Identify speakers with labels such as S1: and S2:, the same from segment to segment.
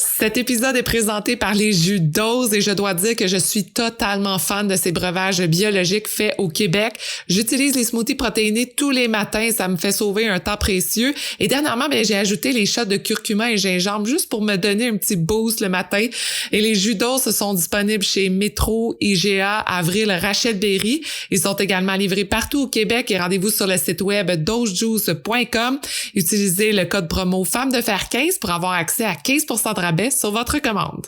S1: Cet épisode est présenté par les jus Dose et je dois dire que je suis totalement fan de ces breuvages biologiques faits au Québec. J'utilise les smoothies protéinés tous les matins, ça me fait sauver un temps précieux. Et dernièrement, j'ai ajouté les shots de curcuma et gingembre juste pour me donner un petit boost le matin. Et les jus Dose sont disponibles chez Métro, IGA, Avril, Rachel Berry. Ils sont également livrés partout au Québec et rendez-vous sur le site web dosejuice.com. Utilisez le code promo Femme de Fer 15 pour avoir accès à 15% de rabais sur votre commande.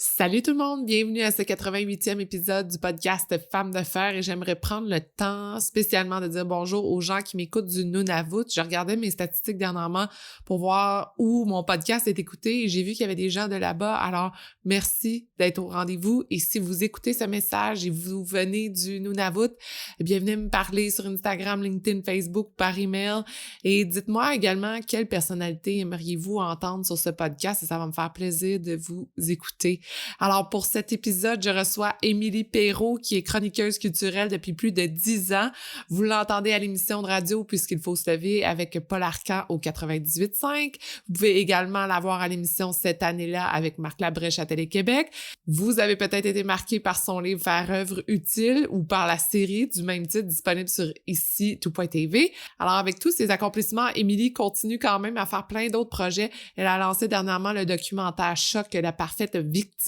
S1: Salut tout le monde, bienvenue à ce 88e épisode du podcast Femmes de Fer et j'aimerais prendre le temps spécialement de dire bonjour aux gens qui m'écoutent du Nunavut. Je regardais mes statistiques dernièrement pour voir où mon podcast est écouté et j'ai vu qu'il y avait des gens de là-bas. Alors, merci d'être au rendez-vous et si vous écoutez ce message et vous venez du Nunavut, eh bien, venez me parler sur Instagram, LinkedIn, Facebook, par email et dites-moi également quelle personnalité aimeriez-vous entendre sur ce podcast et ça va me faire plaisir de vous écouter. Alors, pour cet épisode, je reçois Émilie Perrault, qui est chroniqueuse culturelle depuis plus de 10 ans. Vous l'entendez à l'émission de radio puisqu'il faut se lever avec Paul Arcand au 98.5. Vous pouvez également la voir à l'émission cette année-là avec Marc Labrèche à Télé-Québec. Vous avez peut-être été marqué par son livre Faire œuvre utile ou par la série du même titre disponible sur ici tout.tv. Alors, avec tous ces accomplissements, Émilie continue quand même à faire plein d'autres projets. Elle a lancé dernièrement le documentaire Choc, la parfaite victime,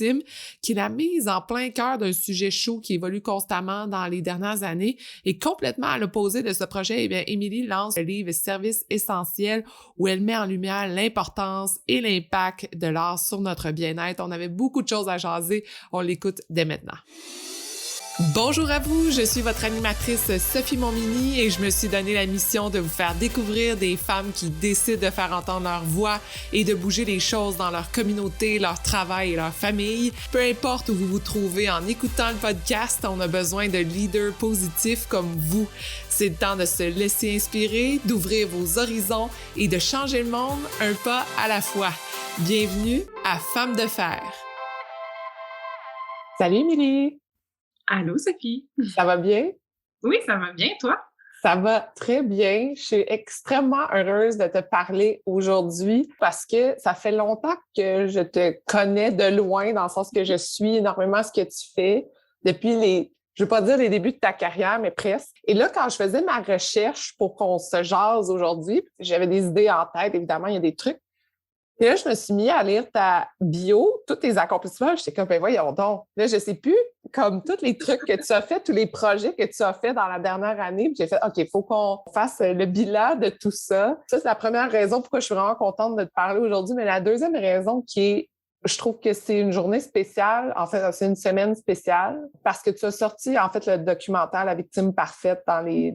S1: qui est la mise en plein cœur d'un sujet chaud qui évolue constamment dans les dernières années. Et complètement à l'opposé de ce projet, eh bien, Émilie lance le livre Service essentiel où elle met en lumière l'importance et l'impact de l'art sur notre bien-être. On avait beaucoup de choses à jaser. On l'écoute dès maintenant. Bonjour à vous, je suis votre animatrice Sophie Montminy et je me suis donné la mission de vous faire découvrir des femmes qui décident de faire entendre leur voix et de bouger les choses dans leur communauté, leur travail et leur famille. Peu importe où vous vous trouvez en écoutant le podcast, on a besoin de leaders positifs comme vous. C'est le temps de se laisser inspirer, d'ouvrir vos horizons et de changer le monde un pas à la fois. Bienvenue à Femmes de Fer. Salut Émilie!
S2: Allô, Sophie.
S1: Ça va bien?
S2: Oui, ça va bien, toi?
S1: Ça va très bien. Je suis extrêmement heureuse de te parler aujourd'hui parce que ça fait longtemps que je te connais de loin, dans le sens que je suis énormément ce que tu fais depuis je veux pas dire les débuts de ta carrière, mais presque. Et là, quand je faisais ma recherche pour qu'on se jase aujourd'hui, j'avais des idées en tête, évidemment, il y a des trucs. Et là, je me suis mis à lire ta bio, tous tes accomplissements. J'étais comme, voyons donc. Là, je sais plus, comme tous les trucs que tu as fait, tous les projets que tu as fait dans la dernière année. Puis j'ai fait, OK, il faut qu'on fasse le bilan de tout ça. Ça, c'est la première raison pourquoi je suis vraiment contente de te parler aujourd'hui. Mais la deuxième raison je trouve que c'est une journée spéciale. En fait, c'est une semaine spéciale parce que tu as sorti, en fait, le documentaire La victime parfaite dans les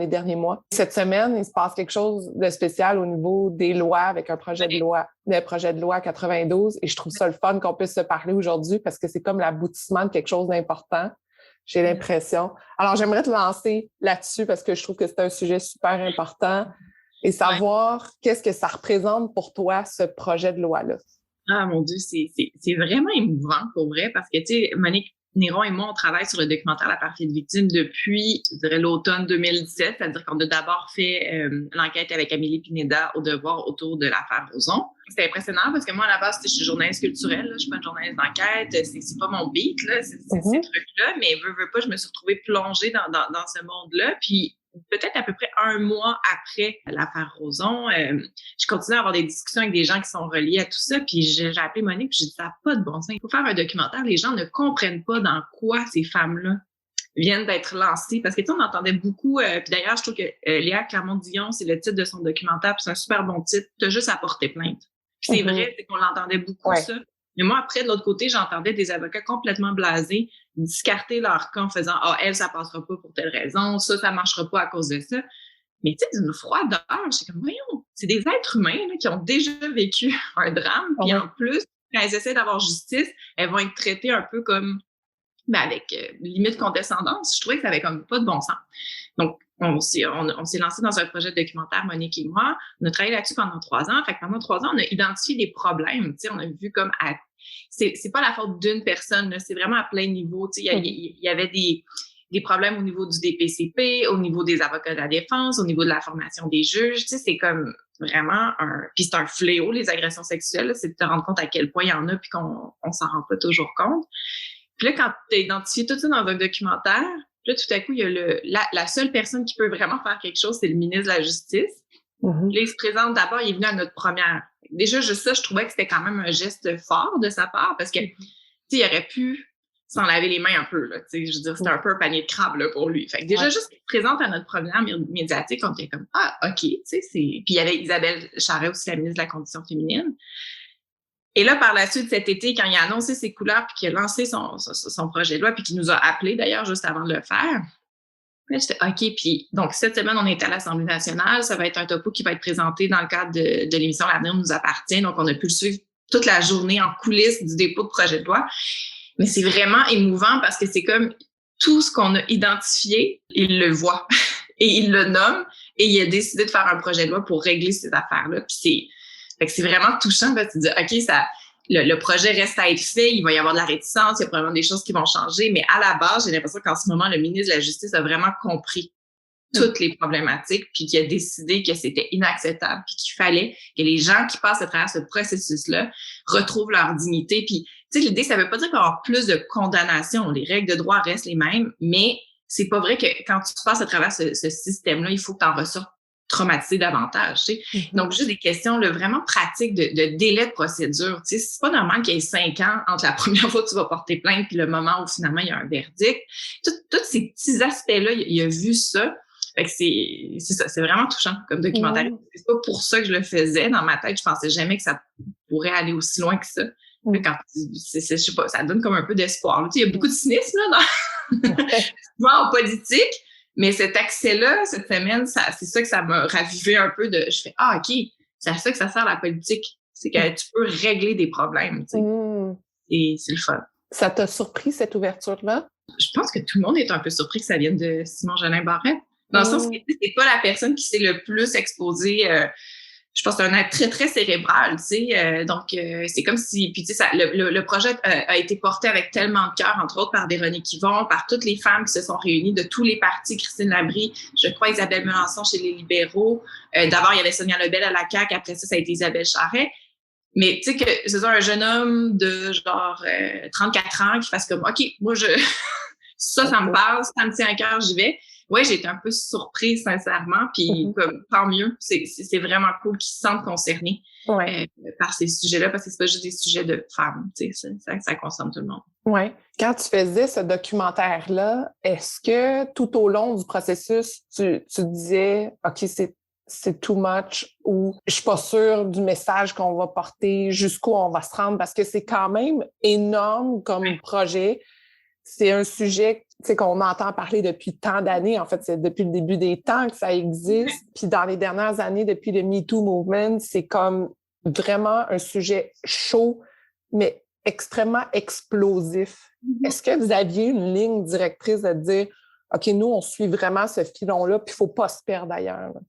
S1: derniers mois. Cette semaine, il se passe quelque chose de spécial au niveau des lois avec un projet de loi 92. Et je trouve ça le fun qu'on puisse se parler aujourd'hui parce que c'est comme l'aboutissement de quelque chose d'important. J'ai l'impression. Alors, j'aimerais te lancer là-dessus parce que je trouve que c'est un sujet super important et savoir qu'est-ce que ça représente pour toi, ce projet de loi-là.
S2: Ah, mon Dieu, c'est vraiment émouvant, pour vrai, parce que, tu sais, Monique Néron et moi, on travaille sur le documentaire La parfaite victime depuis, je dirais, l'automne 2017, c'est-à-dire qu'on a d'abord fait l'enquête avec Amélie Pineda au Devoir autour de l'affaire Roson. C'était impressionnant parce que moi, à la base, je suis journaliste culturelle, là, je suis pas une journaliste d'enquête, c'est pas mon beat, là, ces trucs-là, mais veux pas, je me suis retrouvée plongée dans ce monde-là, puis peut-être à peu près un mois après l'affaire Roson, je continue à avoir des discussions avec des gens qui sont reliés à tout ça, puis j'ai appelé Monique, puis j'ai dit, ça n'a pas de bon sens. Il faut faire un documentaire, les gens ne comprennent pas dans quoi ces femmes-là viennent d'être lancées, parce que tu sais, on entendait beaucoup, puis d'ailleurs, je trouve que Léa Clermont-Dion, c'est le titre de son documentaire, puis c'est un super bon titre, t'as juste à porter plainte. Puis c'est vrai, c'est qu'on l'entendait beaucoup, ça. Mais moi, après, de l'autre côté, j'entendais des avocats complètement blasés discarter leur cas en faisant « Ah, elle, ça passera pas pour telle raison, ça marchera pas à cause de ça. » Mais tu sais, d'une froideur, j'étais comme « Voyons, c'est des êtres humains là, qui ont déjà vécu un drame, puis en plus, quand elles essaient d'avoir justice, elles vont être traitées un peu comme, avec limite condescendance. » Je trouvais que ça avait comme pas de bon sens. Donc, on s'est lancé dans un projet de documentaire, Monique et moi. On a travaillé là-dessus pendant 3 ans. Fait que pendant 3 ans, on a identifié des problèmes. Tu sais, on a vu comme c'est pas la faute d'une personne, là, c'est vraiment à plein niveau. Tu sais, il y avait des problèmes au niveau du DPCP, au niveau des avocats de la défense, au niveau de la formation des juges. Tu sais, c'est comme vraiment puis c'est un fléau, les agressions sexuelles, là, c'est de te rendre compte à quel point il y en a puis qu'on s'en rend pas toujours compte. Puis là, quand tu as identifié tout ça dans un documentaire, là, tout à coup, il y a la seule personne qui peut vraiment faire quelque chose, c'est le ministre de la Justice.
S3: Mm-hmm.
S2: Là, il se présente d'abord, il est venu à notre première. Déjà, juste ça, je trouvais que c'était quand même un geste fort de sa part parce que, tu sais, il aurait pu s'en laver les mains un peu, là, tu sais, je veux dire, c'était un peu un panier de crabes, là, pour lui. Fait que déjà, juste qu'il se présente à notre première médiatique, on était comme, ah, OK, tu sais, c'est... Puis il y avait Isabelle Charret aussi, la ministre de la Condition féminine. Et là, par la suite, cet été, quand il a annoncé ses couleurs puis qu'il a lancé son projet de loi puis qu'il nous a appelés, d'ailleurs, juste avant de le faire, là, j'étais OK. Puis donc, cette semaine, on est à l'Assemblée nationale. Ça va être un topo qui va être présenté dans le cadre de l'émission L'avenir nous appartient. Donc, on a pu le suivre toute la journée en coulisses du dépôt de projet de loi. Mais c'est vraiment émouvant parce que c'est comme tout ce qu'on a identifié, il le voit et il le nomme et il a décidé de faire un projet de loi pour régler ces affaires-là. Puis c'est vraiment touchant parce que tu dis, OK, le projet reste à être fait, il va y avoir de la réticence, il y a probablement des choses qui vont changer, mais à la base, j'ai l'impression qu'en ce moment, le ministre de la Justice a vraiment compris toutes les problématiques, puis qu'il a décidé que c'était inacceptable, puis qu'il fallait que les gens qui passent à travers ce processus-là retrouvent leur dignité. Puis, tu sais, l'idée, ça veut pas dire qu'il va y avoir plus de condamnation. Les règles de droit restent les mêmes, mais c'est pas vrai que quand tu passes à travers ce système-là, il faut que tu en ressortes traumatisé davantage, tu sais. Mm-hmm. Donc, juste des questions là, vraiment pratiques de délai de procédure. Tu sais, c'est pas normal qu'il y ait 5 ans entre la première fois que tu vas porter plainte puis le moment où finalement il y a un verdict. Tous ces petits aspects-là, il a vu ça. Fait que c'est ça, c'est vraiment touchant comme documentaire. Mm-hmm. C'est pas pour ça que je le faisais. Dans ma tête, je pensais jamais que ça pourrait aller aussi loin que ça. Mm-hmm. Quand je sais pas, ça donne comme un peu d'espoir. Tu sais, il y a beaucoup de cynisme là, souvent en politique. Mais cet accès-là, cette semaine, c'est ça que ça m'a ravivé un peu de... Je fais, ah, OK, c'est à ça que ça sert la politique. C'est que tu peux régler des problèmes, tu sais. Et c'est le fun.
S3: Ça t'a surpris, cette ouverture-là?
S2: Je pense que tout le monde est un peu surpris que ça vienne de Simon Jolin Barrette. Dans le sens que c'est pas la personne qui s'est le plus exposée... je pense que c'est un être très, très cérébral, tu sais. Donc, c'est comme si... Puis, tu sais, le projet a été porté avec tellement de cœur, entre autres par Véronique Yvon, par toutes les femmes qui se sont réunies de tous les partis. Christine Labrie, je crois Isabelle Melançon chez les libéraux. D'abord, il y avait Sonia Lebel à la CAQ. Après ça a été Isabelle Charret. Mais, tu sais, que c'est un jeune homme de genre 34 ans qui fasse comme, OK, moi, ça me parle, ça me tient à cœur, j'y vais. Ouais, j'ai été un peu surprise, sincèrement, puis comme tant mieux, c'est vraiment cool qu'ils se sentent concernés par ces sujets-là, parce que c'est pas juste des sujets de femmes, tu sais, ça concerne tout le monde.
S3: Ouais. Quand tu faisais ce documentaire-là, est-ce que tout au long du processus, tu disais, OK, c'est too much, ou je suis pas sûre du message qu'on va porter, jusqu'où on va se rendre, parce que c'est quand même énorme comme projet. C'est un sujet qu'on entend parler depuis tant d'années. En fait, c'est depuis le début des temps que ça existe. Puis dans les dernières années, depuis le MeToo Movement, c'est comme vraiment un sujet chaud, mais extrêmement explosif. Est-ce que vous aviez une ligne directrice de dire, OK, nous, on suit vraiment ce filon-là, puis il ne faut pas se perdre ailleurs? Là.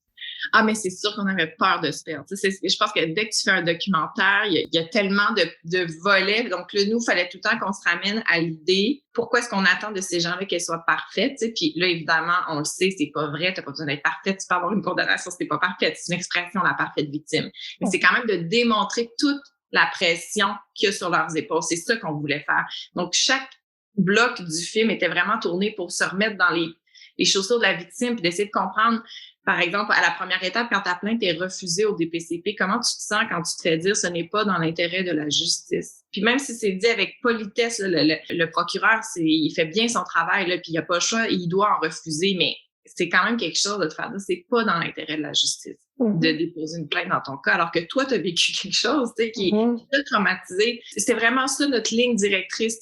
S2: Ah, mais c'est sûr qu'on avait peur de se perdre. Je pense que dès que tu fais un documentaire, il y a tellement de volets. Donc là, nous, il fallait tout le temps qu'on se ramène à l'idée, pourquoi est-ce qu'on attend de ces gens-là qu'elles soient parfaites? T'sais? Puis là, évidemment, on le sait, c'est pas vrai, t'as pas besoin d'être parfaite, tu peux avoir une condamnation, c'est pas parfaite. C'est une expression, la parfaite victime. Mais c'est quand même de démontrer toute la pression qu'il y a sur leurs épaules. C'est ça qu'on voulait faire. Donc, chaque bloc du film était vraiment tourné pour se remettre dans les chaussures de la victime puis d'essayer de comprendre. Par exemple, à la première étape, quand ta plainte est refusée au DPCP, comment tu te sens quand tu te fais dire ce n'est pas dans l'intérêt de la justice? Puis même si c'est dit avec politesse, là, le procureur, il fait bien son travail, là, puis il n'y a pas le choix, il doit en refuser, mais c'est quand même quelque chose de te faire dire c'est pas dans l'intérêt de la justice de déposer une plainte dans ton cas, alors que toi, tu as vécu quelque chose qui t'a traumatisé. C'est vraiment ça notre ligne directrice.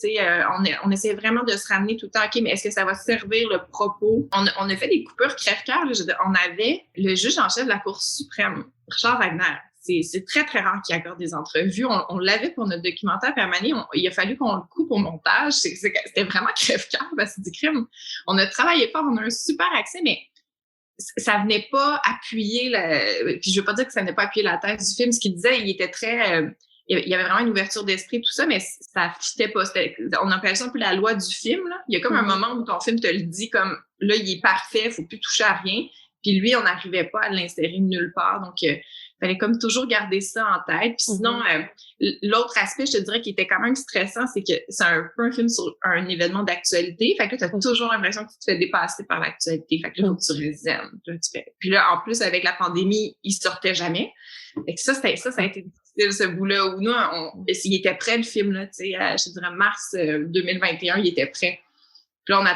S2: On essaie vraiment de se ramener tout le temps, OK, mais est-ce que ça va servir le propos? On a fait des coupures crève-cœur. On avait le juge en chef de la Cour suprême, Richard Wagner. C'est très, très rare qu'il accorde des entrevues. On l'avait pour notre documentaire, puis à un moment donné, il a fallu qu'on le coupe au montage. C'était vraiment crève-cœur, parce que c'est du crime. On a travaillé fort, on a un super accès, mais ça venait pas appuyer puis je veux pas dire que ça venait pas appuyer la thèse du film. Ce qu'il disait, il était très... il y avait vraiment une ouverture d'esprit, tout ça, mais ça fitait pas. On appelle ça un peu la loi du film, là. Il y a comme un moment où ton film te le dit comme, là, il est parfait, faut plus toucher à rien. Puis lui, on n'arrivait pas à l'insérer nulle part. Donc, fallait comme toujours garder ça en tête. Puis sinon, l'autre aspect, je te dirais, qui était quand même stressant, c'est que c'est un peu un film sur un événement d'actualité. Fait que là, t'as toujours l'impression que tu te fais dépasser par l'actualité. Fait que là, faut que tu résènes. Puis là, en plus, avec la pandémie, il sortait jamais. Fait que ça a été difficile, ce bout-là, où nous, il était prêt, le film, là, tu sais, je te dirais mars 2021, il était prêt. Puis là, on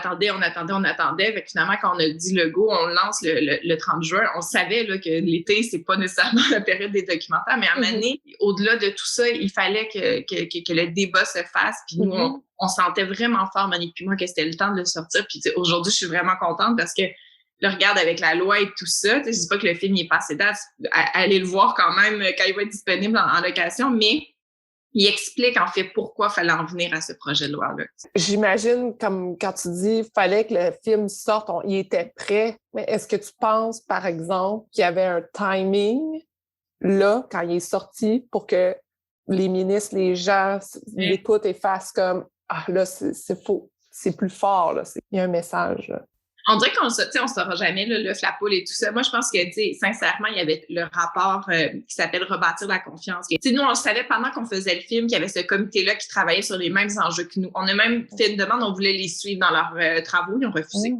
S2: attendait. Fait que finalement, quand on a dit le go, on lance le 30 juin. On savait là, que l'été, c'est pas nécessairement la période des documentaires, mais à un moment donné, au-delà de tout ça, il fallait que le débat se fasse. Puis nous, on sentait vraiment fort, Monique puis moi, que c'était le temps de le sortir. Puis aujourd'hui, je suis vraiment contente parce que là, regarde, avec la loi et tout ça, je dis pas que le film il est passé date, allez le voir quand même quand il va être disponible en location, mais il explique en fait pourquoi il fallait en venir à ce projet de loi-là.
S3: J'imagine, comme quand tu dis qu'il fallait que le film sorte, il était prêt, mais est-ce que tu penses, par exemple, qu'il y avait un timing là, quand il est sorti, pour que les ministres, les gens l'écoutent et fassent comme « Ah, là, c'est faux, c'est plus fort, là, il y a un message. » là.
S2: On dirait qu'on ne saura jamais là, l'œuf, la poule et tout ça. Moi, je pense que, sincèrement, il y avait le rapport qui s'appelle « Rebâtir la confiance ». Nous, on le savait pendant qu'on faisait le film qu'il y avait ce comité-là qui travaillait sur les mêmes enjeux que nous. On a même fait une demande, on voulait les suivre dans leurs travaux, ils ont refusé.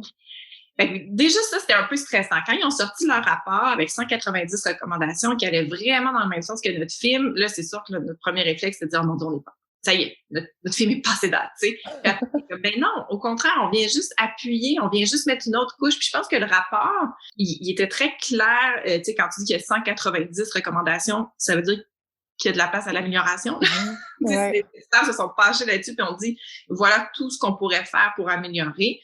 S2: Fait que déjà, ça, c'était un peu stressant. Quand ils ont sorti leur rapport avec 190 recommandations qui allaient vraiment dans le même sens que notre film, là, c'est sûr que notre premier réflexe, c'est de dire « Oh mon Dieu, on n'est pas. » Ça y est, notre film est passé date, tu sais. Ben non, au contraire, on vient juste appuyer, on vient juste mettre une autre couche. Puis je pense que le rapport, il était très clair. Tu sais, quand tu dis qu'il y a 190 recommandations, ça veut dire qu'il y a de la place à l'amélioration. Les experts se sont penchés là-dessus puis on dit, voilà tout ce qu'on pourrait faire pour améliorer.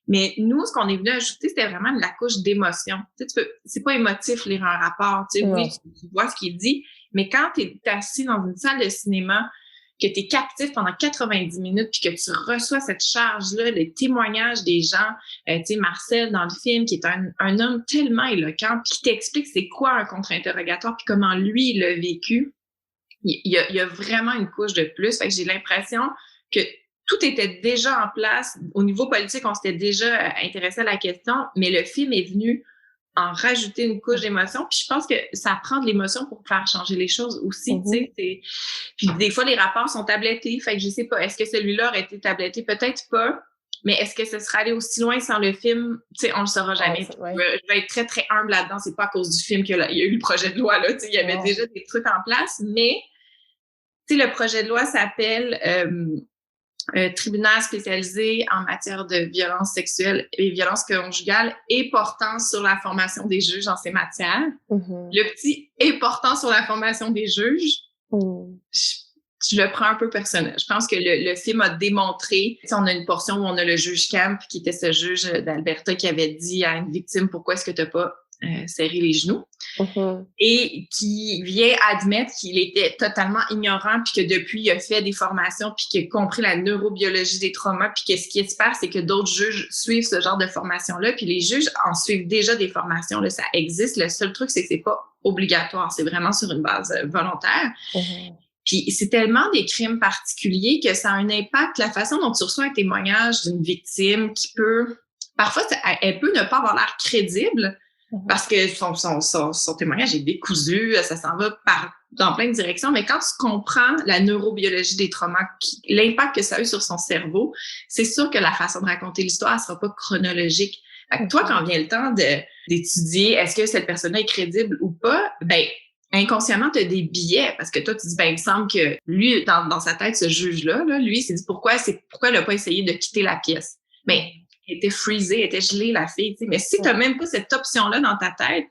S2: Mais nous, ce qu'on est venu ajouter, c'était vraiment de la couche d'émotion. Tu sais, c'est pas émotif lire un rapport. Tu sais, oui, tu vois ce qu'il dit, mais quand tu es assis dans une salle de cinéma, que tu es captif pendant 90 minutes puis que tu reçois cette charge-là, le témoignage des gens, tu sais, Marcel dans le film, qui est un homme tellement éloquent, puis qui t'explique c'est quoi un contre-interrogatoire puis comment lui, il l'a vécu, il y a vraiment une couche de plus. Fait que j'ai l'impression que tout était déjà en place. Au niveau politique, on s'était déjà intéressé à la question, mais le film est venu en rajouter une couche d'émotion. Puis je pense que ça prend de l'émotion pour faire changer les choses aussi, tu sais. Puis des fois, les rapports sont tablettés. Fait que je sais pas, est-ce que celui-là aurait été tabletté? Peut-être pas. Mais est-ce que ce serait allé aussi loin sans le film? Tu sais, on le saura jamais. Je vais être très, très humble là-dedans. C'est pas à cause du film qu'il y a eu le projet de loi, là. Tu sais, il y avait déjà des trucs en place. Mais, tu sais, le projet de loi s'appelle tribunal spécialisé en matière de violence sexuelle et violence conjugale et portant sur la formation des juges en ces matières. Le petit « et portant sur la formation des juges », je le prends un peu personnel. Je pense que le film a démontré, on a une portion où on a le juge Camp, qui était ce juge d'Alberta qui avait dit à une victime « Pourquoi est-ce que tu n'as pas serré les genoux? » Et qui vient admettre qu'il était totalement ignorant puis que depuis, il a fait des formations puis qu'il a compris la neurobiologie des traumas puis que ce qui espère, c'est que d'autres juges suivent ce genre de formation-là puis les juges en suivent déjà des formations, là, ça existe. Le seul truc, c'est que c'est pas obligatoire. C'est vraiment sur une base volontaire. Puis c'est tellement des crimes particuliers que ça a un impact, la façon dont tu reçois un témoignage d'une victime qui peut... Parfois, elle peut ne pas avoir l'air crédible parce que son témoignage est décousu, ça s'en va dans plein de directions. Mais quand tu comprends la neurobiologie des traumas, l'impact que ça a eu sur son cerveau, c'est sûr que la façon de raconter l'histoire ne sera pas chronologique. Fait que toi, quand vient le temps d'étudier est-ce que cette personne-là est crédible ou pas, ben inconsciemment, tu as des billets parce que toi, tu dis, ben il me semble que lui, dans sa tête, ce juge-là, lui, il s'est dit pourquoi elle n'a pas essayé de quitter la pièce. Mais elle était freezée, elle était gelée, la fille. Tu sais. Mais si tu n'as même pas cette option-là dans ta tête,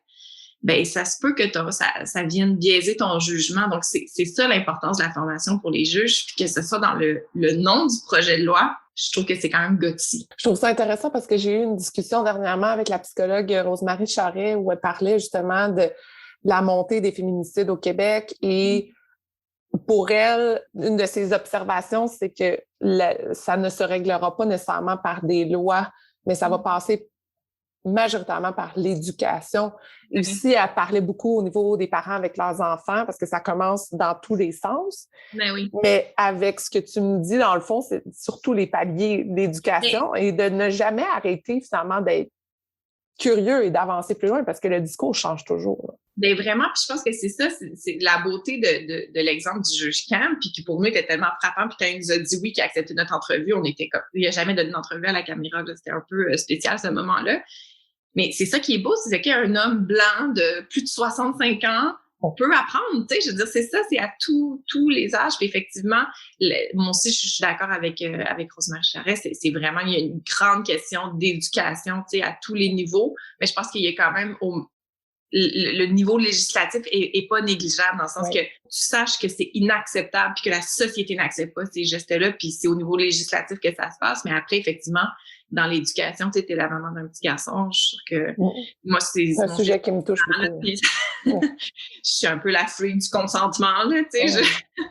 S2: ben ça se peut que ça vienne biaiser ton jugement. Donc, c'est ça l'importance de la formation pour les juges, puis que ce soit dans le nom du projet de loi. Je trouve que c'est quand même gothique.
S3: Je trouve ça intéressant parce que j'ai eu une discussion dernièrement avec la psychologue Rosemarie Charret où elle parlait justement de la montée des féminicides au Québec et pour elle, une de ses observations, c'est que ça ne se réglera pas nécessairement par des lois, mais ça va passer majoritairement par l'éducation. Et aussi, elle parlait beaucoup au niveau des parents avec leurs enfants, parce que ça commence dans tous les sens.
S2: Ben oui.
S3: Mais avec ce que tu me dis, dans le fond, c'est surtout les paliers d'éducation et de ne jamais arrêter finalement d'être curieux et d'avancer plus loin, parce que le discours change toujours.
S2: Ben vraiment, puis je pense que c'est ça, c'est la beauté de l'exemple du juge Cam, puis qui pour nous était tellement frappant, puis quand il nous a dit oui, qu'il a accepté notre entrevue, on était comme, il a jamais donné d'entrevue à la caméra, là, c'était un peu spécial ce moment-là. Mais c'est ça qui est beau, c'est qu'un homme blanc de plus de 65 ans, on peut apprendre, tu sais, je veux dire, c'est ça, c'est à tous les âges, puis effectivement, moi aussi, je suis d'accord avec Rosemary Charest, c'est vraiment, il y a une grande question d'éducation, tu sais, à tous les niveaux, mais je pense qu'il y a quand même le niveau législatif est pas négligeable dans le sens que tu saches que c'est inacceptable puis que la société n'accepte pas ces gestes-là puis c'est au niveau législatif que ça se passe. Mais après, effectivement, dans l'éducation, tu sais, t'es la maman d'un petit garçon. Je suis sûre que moi, c'est
S3: un sujet qui me touche beaucoup.
S2: Je suis un peu la freak du consentement, là, tu sais.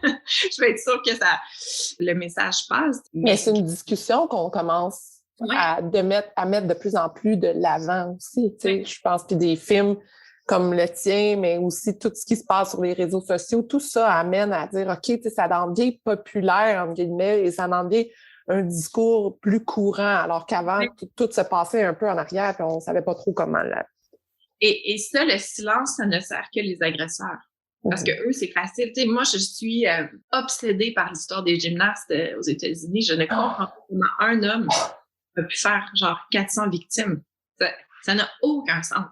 S2: Je vais être sûre que le message passe.
S3: Mais c'est une discussion qu'on commence à mettre de plus en plus de l'avant aussi, tu sais. Je pense que des films comme le tien, mais aussi tout ce qui se passe sur les réseaux sociaux, tout ça amène à dire, OK, tu sais, ça devient populaire, entre guillemets, et ça devient un discours plus courant, alors qu'avant, tout se passait un peu en arrière, puis on savait pas trop comment là.
S2: Et ça, le silence, ça ne sert que les agresseurs. Parce que eux, c'est facile. Tu sais, moi, je suis obsédée par l'histoire des gymnastes aux États-Unis. Je ne comprends pas comment un homme a pu faire genre 400 victimes. Ça n'a aucun sens.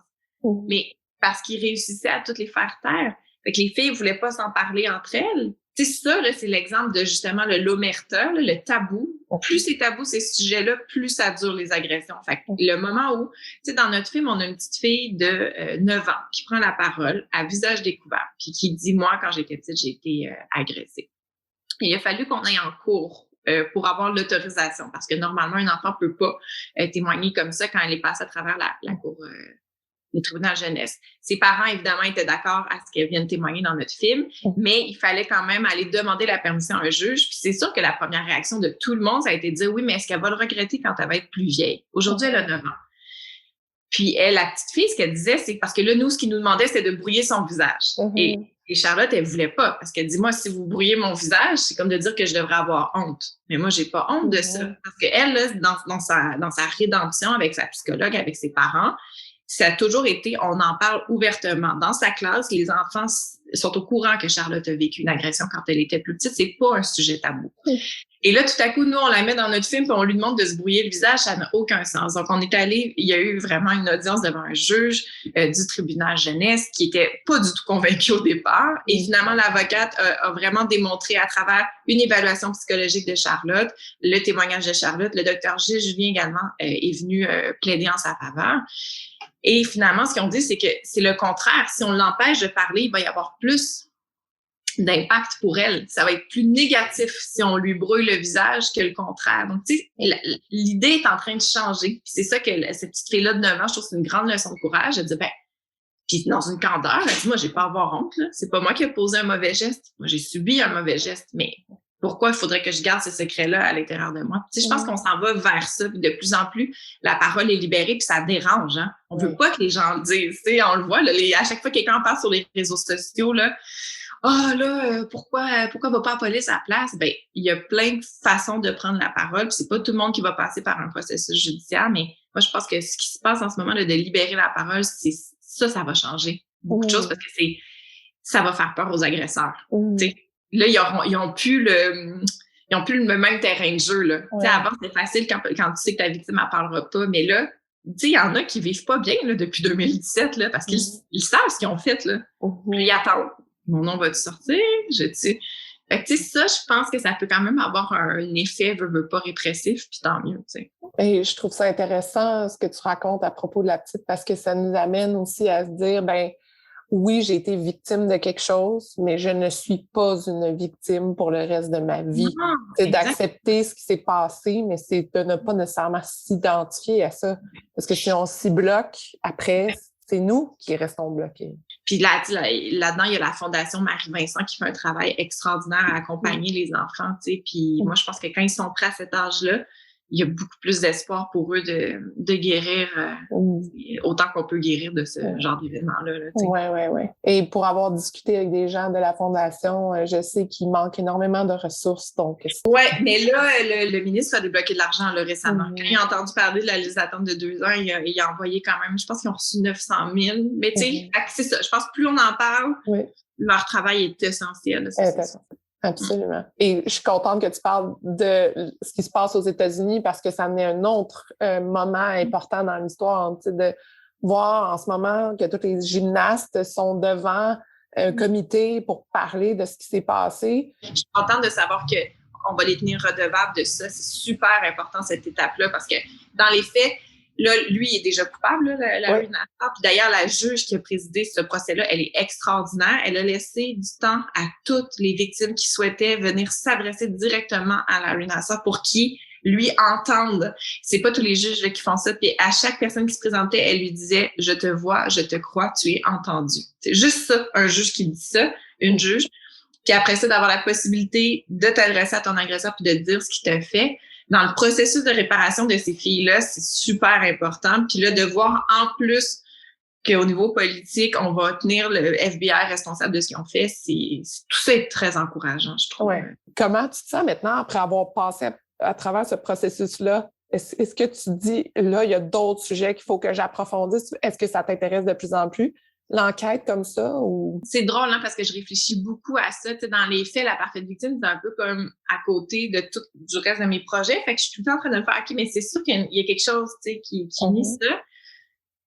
S2: Mais parce qu'ils réussissaient à toutes les faire taire. Fait que les filles voulaient pas s'en parler entre elles. Tu sais, ça, là, c'est l'exemple de justement l'omerta, le tabou. Plus c'est tabou, ces sujets-là, plus ça dure les agressions. Fait que le moment où, tu sais, dans notre film, on a une petite fille de 9 ans qui prend la parole à visage découvert puis qui dit, moi, quand j'étais petite, j'ai été agressée. Et il a fallu qu'on aille en cours pour avoir l'autorisation parce que normalement, un enfant peut pas témoigner comme ça quand elle est passée à travers la cour le tribunal jeunesse. Ses parents, évidemment, étaient d'accord à ce qu'elle vienne témoigner dans notre film, mais il fallait quand même aller demander la permission à un juge. Puis c'est sûr que la première réaction de tout le monde, ça a été de dire, oui, mais est-ce qu'elle va le regretter quand elle va être plus vieille? Aujourd'hui, elle a 9 ans. Puis elle, la petite fille, ce qu'elle disait, c'est parce que là, nous, ce qu'ils nous demandait, c'était de brouiller son visage. Et Charlotte, elle voulait pas, parce qu'elle dit, moi, si vous brouillez mon visage, c'est comme de dire que je devrais avoir honte. Mais moi, j'ai pas honte de ça. Parce qu'elle, là, dans sa rédemption avec sa psychologue, avec ses parents, ça a toujours été, on en parle ouvertement. Dans sa classe, les enfants sont au courant que Charlotte a vécu une agression quand elle était plus petite. C'est pas un sujet tabou. Et là, tout à coup, nous, on la met dans notre film puis on lui demande de se brouiller le visage. Ça n'a aucun sens. Donc, on est allé, il y a eu vraiment une audience devant un juge du tribunal jeunesse qui était pas du tout convaincu au départ. Et finalement, l'avocate a vraiment démontré à travers une évaluation psychologique de Charlotte, le témoignage de Charlotte, le docteur Gilles Julien également est venu plaider en sa faveur. Et finalement, ce qu'ils ont dit, c'est que c'est le contraire. Si on l'empêche de parler, il va y avoir plus d'impact pour elle. Ça va être plus négatif si on lui brouille le visage que le contraire. Donc, tu sais, l'idée est en train de changer. Puis c'est ça que cette petite fille-là de 9 ans, je trouve que c'est une grande leçon de courage. Elle dit, puis dans une candeur, elle dit, moi, j'ai pas à avoir honte, là. C'est pas moi qui ai posé un mauvais geste. Moi, j'ai subi un mauvais geste, mais pourquoi il faudrait que je garde ce secret-là à l'intérieur de moi? Tu sais, je pense qu'on s'en va vers ça, puis de plus en plus, la parole est libérée, puis ça dérange, hein. On veut pas que les gens le disent, tu sais, on le voit, là, à chaque fois que quelqu'un parle sur les réseaux sociaux, là, pourquoi va pas la police à la place? Ben, il y a plein de façons de prendre la parole, puis c'est pas tout le monde qui va passer par un processus judiciaire, mais moi, je pense que ce qui se passe en ce moment, là, de libérer la parole, c'est ça va changer beaucoup de choses parce que ça va faire peur aux agresseurs, tu sais. Là, ils ont plus le même terrain de jeu, là. Tu sais, avant, c'était facile quand tu sais que ta victime, elle parlera pas, mais là, tu sais, il y en a qui vivent pas bien, là, depuis 2017, là, parce qu'ils savent ce qu'ils ont fait, là. Puis ils attendent. Mon nom va-tu sortir? Fait que, tu sais, ça, je pense que ça peut quand même avoir un effet, veut pas répressif, puis tant mieux, tu sais.
S3: Et je trouve ça intéressant, ce que tu racontes à propos de la petite, parce que ça nous amène aussi à se dire, oui, j'ai été victime de quelque chose, mais je ne suis pas une victime pour le reste de ma vie. C'est d'accepter ce qui s'est passé, mais c'est de ne pas nécessairement s'identifier à ça. Parce que si on s'y bloque, après, c'est nous qui restons bloqués.
S2: Puis là-dedans, il y a la Fondation Marie-Vincent qui fait un travail extraordinaire à accompagner les enfants, tu sais. Puis moi, je pense que quand ils sont prêts à cet âge-là, il y a beaucoup plus d'espoir pour eux de guérir autant qu'on peut guérir de ce genre d'événement-là.
S3: Oui. Et pour avoir discuté avec des gens de la Fondation, je sais qu'il manque énormément de ressources.
S2: Oui, mais là, le ministre a débloqué de l'argent là, récemment. Quand il a entendu parler de la liste d'attente de 2 ans, il a envoyé quand même, je pense qu'ils ont reçu 900 000. Mais tu sais, c'est ça. Je pense que plus on en parle, leur travail est essentiel.
S3: Absolument. Et je suis contente que tu parles de ce qui se passe aux États-Unis parce que ça amenait un autre moment important dans l'histoire, tu sais, de voir en ce moment que tous les gymnastes sont devant un comité pour parler de ce qui s'est passé.
S2: Je suis contente de savoir qu'on va les tenir redevables de ça. C'est super important, cette étape-là, parce que dans les faits, là, lui, il est déjà coupable, là, la rue Nassar. Puis d'ailleurs, la juge qui a présidé ce procès-là, elle est extraordinaire. Elle a laissé du temps à toutes les victimes qui souhaitaient venir s'adresser directement à la rue Nassar pour qu'ils lui entendent. C'est pas tous les juges là, qui font ça. Puis à chaque personne qui se présentait, elle lui disait « Je te vois, je te crois, tu es entendu ». C'est juste ça, un juge qui dit ça, une juge. Puis après ça, d'avoir la possibilité de t'adresser à ton agresseur puis de dire ce qu'il t'a fait. Dans le processus de réparation de ces filles-là, c'est super important. Puis là, de voir en plus qu'au niveau politique, on va tenir le FBI responsable de ce qu'ils ont fait, tout ça est très encourageant, je trouve.
S3: Ouais. Comment tu te sens maintenant après avoir passé à travers ce processus-là? Est-ce que tu dis, là, il y a d'autres sujets qu'il faut que j'approfondisse? Est-ce que ça t'intéresse de plus en plus? L'enquête comme ça? Ou...
S2: C'est drôle, hein, parce que je réfléchis beaucoup à ça. Tu sais, dans les faits, la parfaite victime, c'est un peu comme à côté de tout du reste de mes projets. Fait que je suis tout le temps en train de me faire « OK, mais c'est sûr qu'il y a quelque chose, tu sais, qui nie ça. »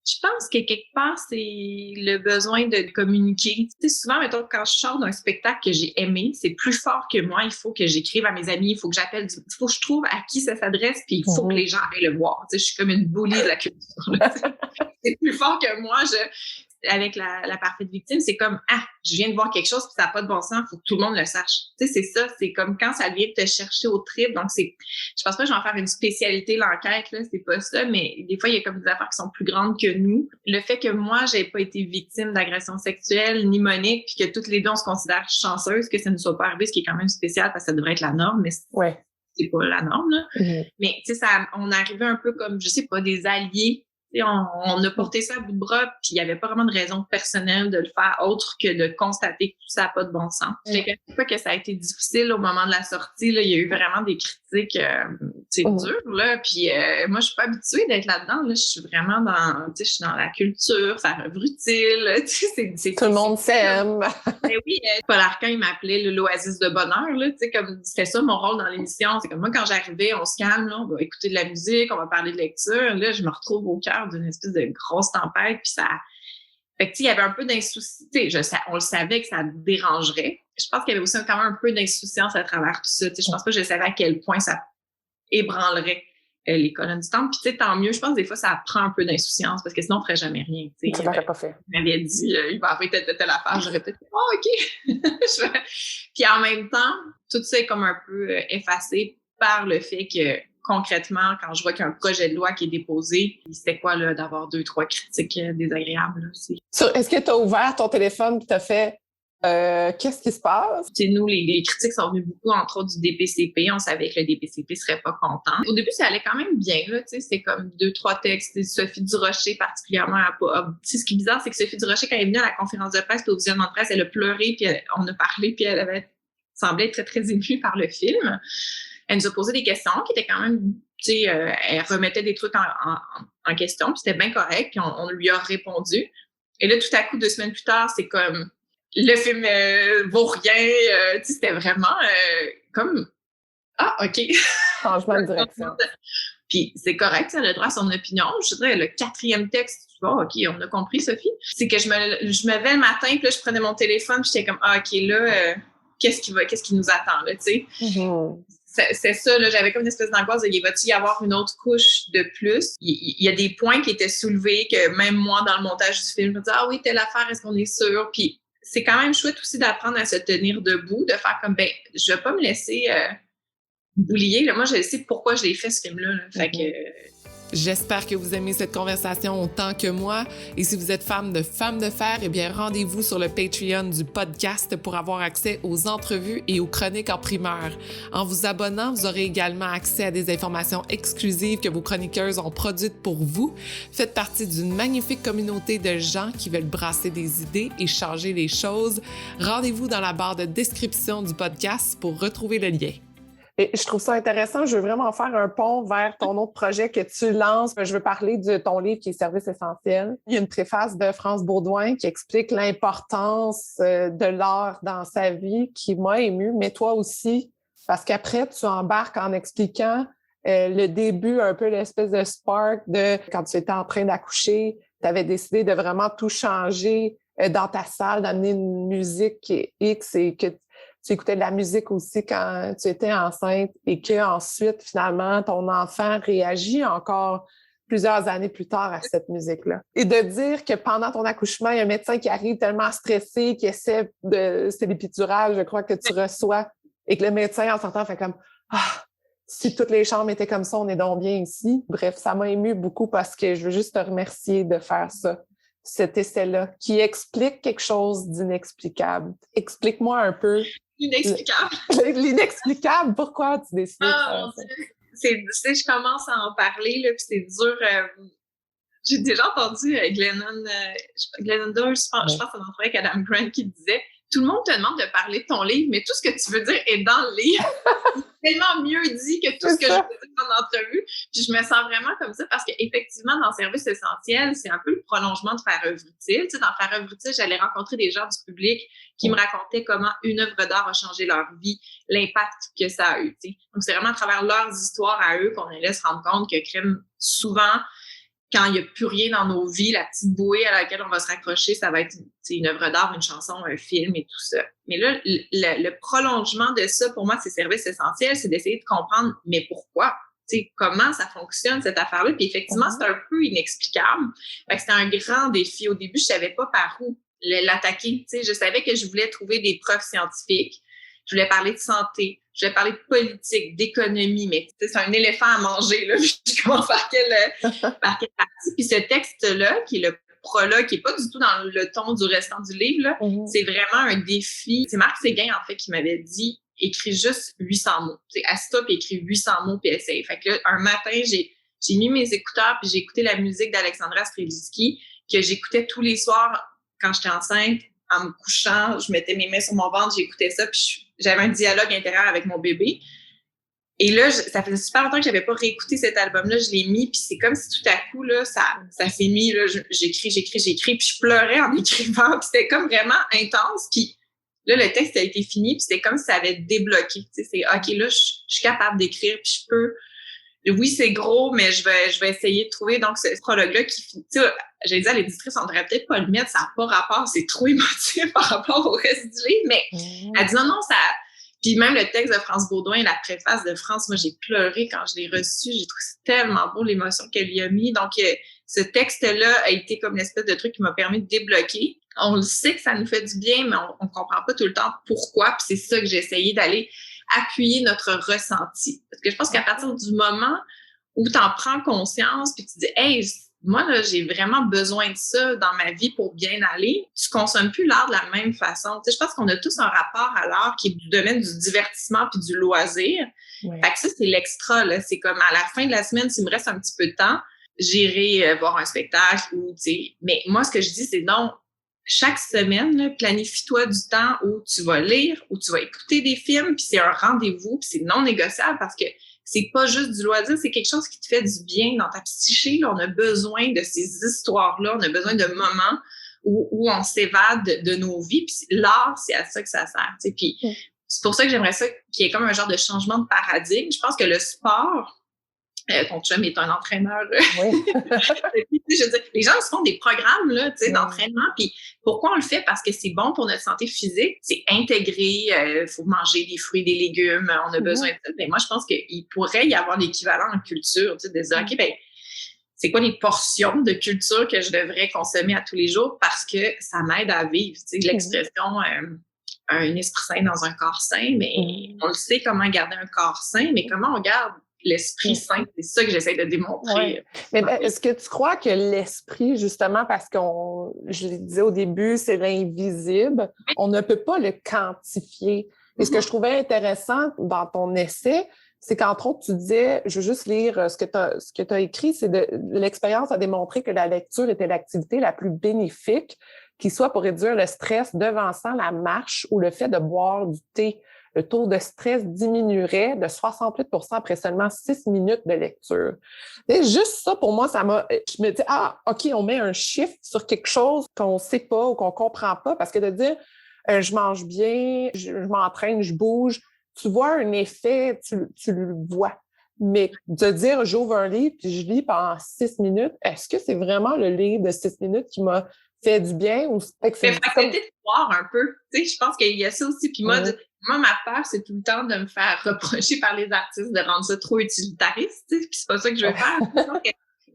S2: Je pense que quelque part, c'est le besoin de communiquer. Tu sais, souvent, mettons, quand je sors d'un spectacle que j'ai aimé, c'est plus fort que moi. Il faut que j'écrive à mes amis, il faut que j'appelle, il faut que je trouve à qui ça s'adresse, puis il faut que les gens aillent le voir. Tu sais, je suis comme une bully de la culture. Là, c'est plus fort que moi. Avec la parfaite victime, c'est comme « Ah, je viens de voir quelque chose, puis ça n'a pas de bon sens, il faut que tout le monde le sache. » Tu sais, c'est ça, c'est comme quand ça vient de te chercher au trip. Donc, je pense pas que je vais en faire une spécialité, l'enquête, là, c'est pas ça, mais des fois, il y a comme des affaires qui sont plus grandes que nous. Le fait que moi, j'ai pas été victime d'agression sexuelle, ni Monique, puis que toutes les deux, on se considère chanceuses que ça ne soit pas arrivé, ce qui est quand même spécial, parce que ça devrait être la norme, mais c'est pas la norme, là. Mais, tu sais, on arrivait un peu comme, je sais pas, des alliés. On a porté ça à bout de bras, puis il n'y avait pas vraiment de raison personnelle de le faire autre que de constater que tout ça n'a pas de bon sens. Je ne pas que ça a été difficile au moment de la sortie. Là, il y a eu vraiment des critiques dures. Là, puis moi, je suis pas habituée d'être là-dedans. Là. Je suis vraiment je suis dans la culture, faire œuvre utile.
S3: Tout le monde s'aime.
S2: Mais oui, Paul Arcand, il m'appelait l'oasis de bonheur. Là, comme c'était ça mon rôle dans l'émission. C'est comme moi, quand j'arrivais, on se calme, là, on va écouter de la musique, on va parler de lecture. Là, je me retrouve au cœur d'une espèce de grosse tempête, puis ça... Fait que, il y avait un peu d'insouciance. On le savait que ça dérangerait. Je pense qu'il y avait aussi quand même un peu d'insouciance à travers tout ça. Je pense pas que je savais à quel point ça ébranlerait les colonnes du temple. Puis, tant mieux. Je pense que des fois, ça prend un peu d'insouciance, parce que sinon, on ferait jamais rien.
S3: Tu l'aurais pas fait.
S2: Il m'avait dit, il va arriver telle affaire. J'aurais peut-être dit, oh, OK. Puis, en même temps, tout ça est comme un peu effacé par le fait que concrètement, quand je vois qu'il y a un projet de loi qui est déposé, c'était quoi là d'avoir 2-3 critiques désagréables? Là,
S3: Est-ce que tu as ouvert ton téléphone et tu as fait qu'est-ce qui se passe?
S2: Nous, les critiques sont venues beaucoup, entre autres, du DPCP. On savait que le DPCP serait pas content. Au début, ça allait quand même bien. Là, c'est comme 2-3 textes. Sophie Durocher, particulièrement, ce qui est bizarre, c'est que Sophie Durocher, quand elle est venue à la conférence de presse, au visionnement de presse, elle a pleuré, puis on a parlé, puis elle avait semblé être très, très émue par le film. Elle nous a posé des questions qui étaient quand même, elle remettait des trucs en question, puis c'était bien correct, puis on lui a répondu. Et là, tout à coup, 2 semaines plus tard, c'est comme, le film vaut rien, c'était vraiment comme, ah, OK.
S3: Changement de direction.
S2: Puis c'est correct, elle a le droit à son opinion. Je dirais, le 4e texte, OK, on a compris, Sophie. C'est que je me levais le matin, puis là, je prenais mon téléphone, puis j'étais comme, ah, OK, là, qu'est-ce qui nous attend, là, tu sais?
S3: Mm-hmm.
S2: C'est ça, là, j'avais comme une espèce d'angoisse de, va-t-il y avoir une autre couche de plus? Il y a des points qui étaient soulevés que même moi, dans le montage du film, je me disais, ah oui, telle affaire, est-ce qu'on est sûr? Puis c'est quand même chouette aussi d'apprendre à se tenir debout, de faire comme, je vais pas me laisser boulier. Là. Moi, je sais pourquoi je l'ai fait, ce film-là. Là. Fait que
S1: J'espère que vous aimez cette conversation autant que moi. Et si vous êtes fan de Femmes de fer, eh bien, rendez-vous sur le Patreon du podcast pour avoir accès aux entrevues et aux chroniques en primeur. En vous abonnant, vous aurez également accès à des informations exclusives que vos chroniqueuses ont produites pour vous. Faites partie d'une magnifique communauté de gens qui veulent brasser des idées et changer les choses. Rendez-vous dans la barre de description du podcast pour retrouver le lien.
S3: Et je trouve ça intéressant. Je veux vraiment faire un pont vers ton autre projet que tu lances. Je veux parler de ton livre qui est Service essentiel. Il y a une préface de France Baudouin qui explique l'importance de l'art dans sa vie qui m'a émue, mais toi aussi, parce qu'après, tu embarques en expliquant le début, un peu l'espèce de spark de quand tu étais en train d'accoucher, tu avais décidé de vraiment tout changer dans ta salle, d'amener une musique X et que tu écoutais de la musique aussi quand tu étais enceinte et qu'ensuite, finalement, ton enfant réagit encore plusieurs années plus tard à cette musique-là. Et de dire que pendant ton accouchement, il y a un médecin qui arrive tellement stressé, qui essaie de... C'est l'épidural, je crois, que tu reçois, et que le médecin, en sortant, fait comme « Ah, si toutes les chambres étaient comme ça, on est donc bien ici. » Bref, ça m'a ému beaucoup parce que je veux juste te remercier de faire ça. Cet essai-là, qui explique quelque chose d'inexplicable. Explique-moi un peu.
S2: Inexplicable.
S3: L'inexplicable, pourquoi tu décides de faire ça?
S2: Je commence à en parler, là, puis c'est dur. J'ai déjà entendu Glennon Doyle, je pense que c'est un avec Adam Grant qui disait « Tout le monde te demande de parler de ton livre, mais tout ce que tu veux dire est dans le livre. » C'est tellement mieux dit que tout ce que je veux dire en entrevue. Puis je me sens vraiment comme ça parce qu'effectivement, dans Service essentiel, c'est un peu le prolongement de Faire œuvre utile. Tu sais, dans Faire œuvre utile, j'allais rencontrer des gens du public qui me racontaient comment une œuvre d'art a changé leur vie, l'impact que ça a eu. Tu sais. Donc, c'est vraiment à travers leurs histoires à eux qu'on allait se rendre compte que crème, souvent, quand il n'y a plus rien dans nos vies, la petite bouée à laquelle on va se raccrocher, ça va être une œuvre d'art, une chanson, un film et tout ça. Mais là, le prolongement de ça, pour moi, c'est Service essentiel, c'est d'essayer de comprendre, mais pourquoi? T'sais, comment ça fonctionne, cette affaire-là? Puis effectivement, c'est un peu inexplicable. Fait que c'était un grand défi. Au début, je savais pas par où l'attaquer. Je savais que je voulais trouver des preuves scientifiques. Je voulais parler de santé. Je voulais parler de politique, d'économie, mais c'est un éléphant à manger, là. Je commence par quelle partie. Puis ce texte-là, qui est le prologue, qui est pas du tout dans le ton du restant du livre, là, c'est vraiment un défi. C'est Marc Séguin, en fait, qui m'avait dit « Écris juste 800 mots. » Assis-toi puis écris 800 mots puis essaye. Fait que là, un matin, j'ai mis mes écouteurs puis j'ai écouté la musique d'Alexandra Strelitzky que j'écoutais tous les soirs quand j'étais enceinte. En me couchant, je mettais mes mains sur mon ventre, j'écoutais ça, puis j'avais un dialogue intérieur avec mon bébé. Et là, ça faisait super longtemps que j'avais pas réécouté cet album-là, je l'ai mis, puis c'est comme si tout à coup, là, ça s'est mis, là, j'écris, puis je pleurais en écrivant, puis c'était comme vraiment intense, puis là, le texte a été fini, puis c'était comme si ça avait débloqué, tu sais, c'est « OK, là, je suis capable d'écrire, puis je peux... » Oui, c'est gros, mais je vais essayer de trouver donc ce prologue-là qui, tu sais, j'ai dit à l'éditrice, on devrait peut-être pas le mettre, ça n'a pas rapport, c'est trop émotif par rapport au reste du livre, mais elle dit non, ça... Puis même le texte de France Baudouin, la préface de France, moi, j'ai pleuré quand je l'ai reçu, j'ai trouvé tellement beau l'émotion qu'elle y a mis, donc ce texte-là a été comme l'espèce de truc qui m'a permis de débloquer. On le sait que ça nous fait du bien, mais on comprend pas tout le temps pourquoi, puis c'est ça que j'ai essayé d'aller appuyer notre ressenti. Parce que je pense qu'à partir du moment où tu en prends conscience puis tu dis « Hey, moi, là, j'ai vraiment besoin de ça dans ma vie pour bien aller », tu consommes plus l'art de la même façon. Tu sais, je pense qu'on a tous un rapport à l'art qui est du domaine du divertissement puis du loisir. Ouais. Fait que ça, c'est l'extra, là. C'est comme à la fin de la semaine, s'il me reste un petit peu de temps, j'irai voir un spectacle ou, tu sais. Mais moi, ce que je dis, c'est non. Chaque semaine, là, planifie-toi du temps où tu vas lire, où tu vas écouter des films, puis c'est un rendez-vous, puis c'est non négociable parce que c'est pas juste du loisir, c'est quelque chose qui te fait du bien dans ta psyché. Là, on a besoin de ces histoires-là, on a besoin de moments où on s'évade de nos vies, puis l'art, c'est à ça que ça sert. Tu sais. Puis c'est pour ça que j'aimerais ça qu'il y ait comme un genre de changement de paradigme. Je pense que le sport... ton chum est un entraîneur. Oui. Je veux dire, les gens se font des programmes là, tu sais, d'entraînement. Puis pourquoi on le fait? Parce que c'est bon pour notre santé physique. C'est intégré. Il faut manger des fruits, des légumes. On a besoin de ça. Mais moi, je pense qu'il pourrait y avoir l'équivalent en culture. Tu sais, de dire, OK, ben, c'est quoi les portions de culture que je devrais consommer à tous les jours parce que ça m'aide à vivre. Tu sais, l'expression un esprit sain dans un corps sain, mais on le sait comment garder un corps sain, mais comment on garde l'esprit sain. C'est ça que j'essaie de démontrer.
S3: Ouais. Mais est-ce que tu crois que l'esprit, justement, parce je le disais au début, c'est l'invisible, on ne peut pas le quantifier. Et ce que je trouvais intéressant dans ton essai, c'est qu'entre autres, tu disais, je veux juste lire ce que tu as écrit, c'est l'expérience a démontré que la lecture était l'activité la plus bénéfique, qui soit pour réduire le stress devançant la marche ou le fait de boire du thé. Le taux de stress diminuerait de 68 % après seulement 6 minutes de lecture. Et juste ça, pour moi, je me dis, OK, on met un chiffre sur quelque chose qu'on ne sait pas ou qu'on ne comprend pas, parce que de dire, je mange bien, je m'entraîne, je bouge, tu vois un effet, tu le vois. Mais de dire, j'ouvre un livre puis je lis pendant 6 minutes, est-ce que c'est vraiment le livre de 6 minutes qui m'a fait du bien ou c'est que c'est
S2: accepter de voir un peu. Tu sais, je pense qu'il y a ça aussi. Puis moi, ma peur, c'est tout le temps de me faire reprocher par les artistes de rendre ça trop utilitariste. Tu sais, puis c'est pas ça que je veux faire.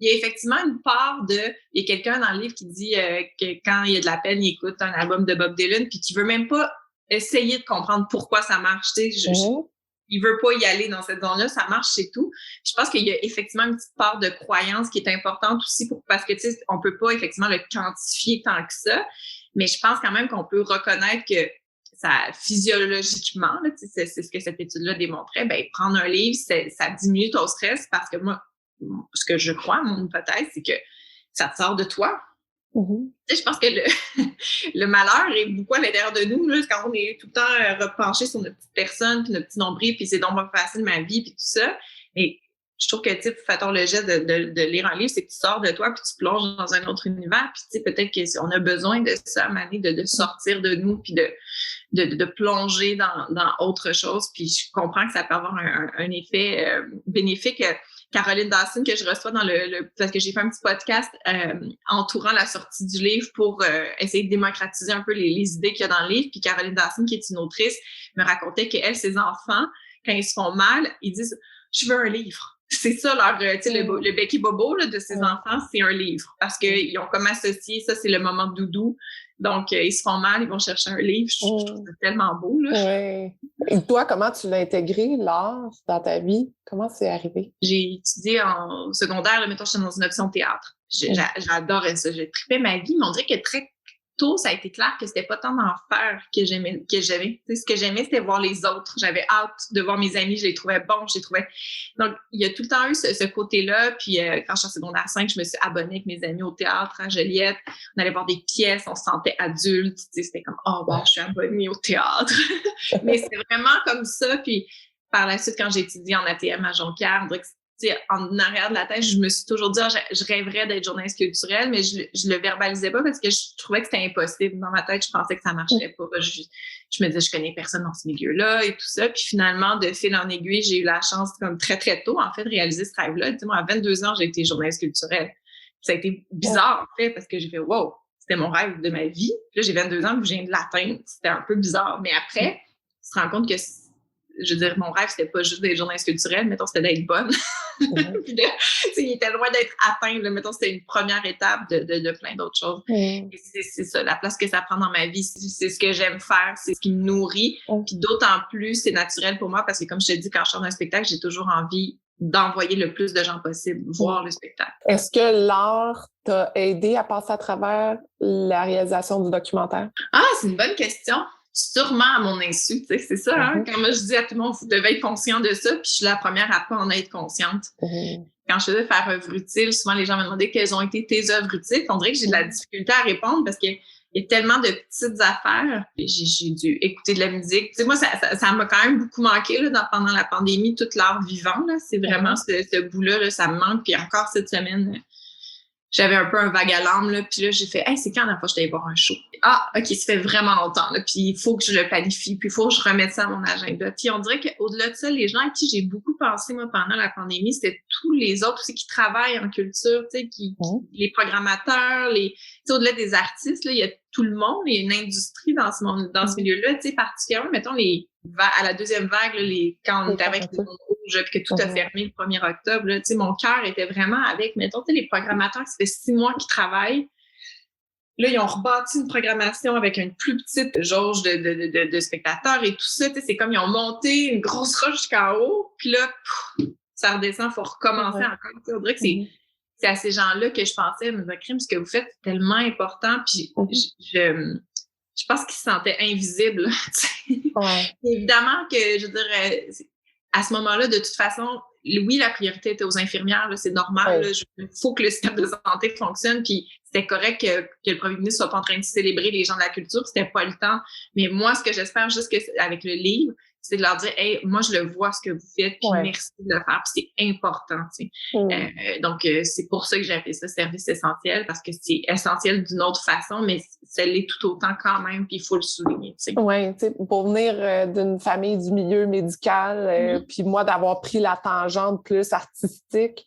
S2: Il y a effectivement une part il y a quelqu'un dans le livre qui dit que quand il y a de la peine, il écoute un album de Bob Dylan puis qui veut même pas essayer de comprendre pourquoi ça marche. Tu sais, il veut pas y aller dans cette zone-là, ça marche, c'est tout. Je pense qu'il y a effectivement une petite part de croyance qui est importante aussi parce que, tu sais, on peut pas effectivement le quantifier tant que ça, mais je pense quand même qu'on peut reconnaître que ça, physiologiquement, là, c'est ce que cette étude-là démontrait, prendre un livre, ça diminue ton stress parce que moi, ce que je crois, mon hypothèse, c'est que ça te sort de toi. Tu sais, je pense que le malheur est beaucoup à l'intérieur de nous, là, quand on est tout le temps repenché sur notre petite personne, puis notre petit nombril, puis c'est donc pas facile ma vie, puis tout ça. Mais je trouve que, tu sais, faisons le geste de lire un livre, c'est que tu sors de toi, puis tu plonges dans un autre univers, puis tu sais, peut-être qu'on a besoin de ça, Mané, de sortir de nous, puis de plonger dans autre chose. Puis je comprends que ça peut avoir un effet bénéfique. Caroline Dawson, que je reçois parce que j'ai fait un petit podcast entourant la sortie du livre pour essayer de démocratiser un peu les idées qu'il y a dans le livre. Puis Caroline Dawson, qui est une autrice, me racontait qu'elle, ses enfants, quand ils se font mal, ils disent « Je veux un livre ». C'est ça, tu sais, le Becky Bobo là, de ses enfants, c'est un livre. Parce qu'ils ont comme associé, ça, c'est le moment de doudou. Donc, ils se font mal, ils vont chercher un livre. Je trouve ça tellement beau, là.
S3: Ouais. Et toi, comment tu l'as intégré, l'art, dans ta vie? Comment c'est arrivé?
S2: J'ai étudié en secondaire, là, mettons, j'étais dans une option théâtre. J'adorais ça. Je tripais ma vie, mais on dirait que très tôt, ça a été clair que c'était pas tant d'en faire que j'aimais. Tu sais, ce que j'aimais, c'était voir les autres. J'avais hâte de voir mes amis, je les trouvais bons, Donc, il y a tout le temps eu ce côté-là. Puis, quand j'étais en secondaire 5, je me suis abonnée avec mes amis au théâtre à Joliette. On allait voir des pièces, on se sentait adulte. Tu sais, c'était comme, oh, wow, je suis abonnée au théâtre. Mais c'est vraiment comme ça. Puis, par la suite, quand j'ai étudié en ATM à Jonquière, on dirait que en arrière de la tête, je me suis toujours dit, je rêverais d'être journaliste culturelle, mais je le verbalisais pas parce que je trouvais que c'était impossible. Dans ma tête, je pensais que ça marcherait pas. Je me disais, je connais personne dans ce milieu-là et tout ça. Puis finalement, de fil en aiguille, j'ai eu la chance, comme très, très tôt, en fait, de réaliser ce rêve-là. Tu sais, moi, à 22 ans, j'ai été journaliste culturelle. Puis ça a été bizarre, en fait, parce que j'ai fait, wow, c'était mon rêve de ma vie. Puis là, j'ai 22 ans, puis je viens de l'atteindre. C'était un peu bizarre. Mais après, tu te rends compte que je veux dire, mon rêve, c'était pas juste d'être journaliste culturelle, mettons, c'était d'être bonne. Puis il était loin d'être atteint, là, mettons, c'était une première étape de plein d'autres choses. Et c'est ça, la place que ça prend dans ma vie, c'est ce que j'aime faire, c'est ce qui me nourrit. Puis d'autant plus, c'est naturel pour moi parce que, comme je te dis, quand je sors d'un spectacle, j'ai toujours envie d'envoyer le plus de gens possible voir le spectacle.
S3: Est-ce que l'art t'a aidé à passer à travers la réalisation du documentaire?
S2: Ah, c'est une bonne question. Sûrement à mon insu, tu sais, c'est ça, hein? Quand moi je dis à tout le monde, vous devez être conscient de ça, puis je suis la première à pas en être consciente. Quand je faisais faire œuvre utile, souvent les gens me demandaient quelles ont été tes œuvres utiles. On dirait que j'ai de la difficulté à répondre parce qu'il y a tellement de petites affaires. J'ai dû écouter de la musique. Tu sais, moi, ça m'a quand même beaucoup manqué là, pendant la pandémie, tout l'art vivant. Là, c'est vraiment ce bout-là, là, ça me manque. Puis encore cette semaine, j'avais un peu un vague à l'âme, là, puis là, j'ai fait « Hey, c'est quand la fois que je t'allais voir un show? » Ah, OK, ça fait vraiment longtemps, là, puis il faut que je le planifie, puis il faut que je remette ça à mon agenda. Puis on dirait qu'au-delà de ça, les gens à qui j'ai beaucoup pensé, moi, pendant la pandémie, c'était tous les autres aussi qui travaillent en culture, tu sais, les programmateurs, tu sais, au-delà des artistes, là, il y a tout le monde, il y a une industrie dans ce milieu-là, tu sais, particulièrement, mettons, à la deuxième vague, là, quand on était avec les zones rouges, puis que tout a fermé le 1er octobre, là, tu sais, mon cœur était vraiment avec, mettons, tu sais, les programmateurs, ça fait 6 mois qu'ils travaillent. Là, ils ont rebâti une programmation avec une plus petite jauge de spectateurs et tout ça, tu sais, c'est comme ils ont monté une grosse roche jusqu'en haut, puis là, ça redescend, il faut recommencer encore. On dirait que c'est à ces gens-là que je pensais, me dire, crime, ce que vous faites, c'est tellement important. Puis je pense qu'ils se sentaient invisibles. Évidemment que, je veux dire, à ce moment-là, de toute façon, oui, la priorité était aux infirmières, là, c'est normal. Il faut que le système de santé fonctionne. Puis c'était correct que le premier ministre soit pas en train de célébrer les gens de la culture. C'était pas le temps. Mais moi, ce que j'espère juste avec le livre, c'est de leur dire, hey, moi, je le vois ce que vous faites, puis merci de le faire, puis c'est important, tu sais. Donc, c'est pour ça que j'ai appelé ça service essentiel, parce que c'est essentiel d'une autre façon, mais ça l'est tout autant quand même, puis il faut le souligner, tu sais.
S3: Oui, tu sais, pour venir d'une famille du milieu médical, puis moi, d'avoir pris la tangente plus artistique,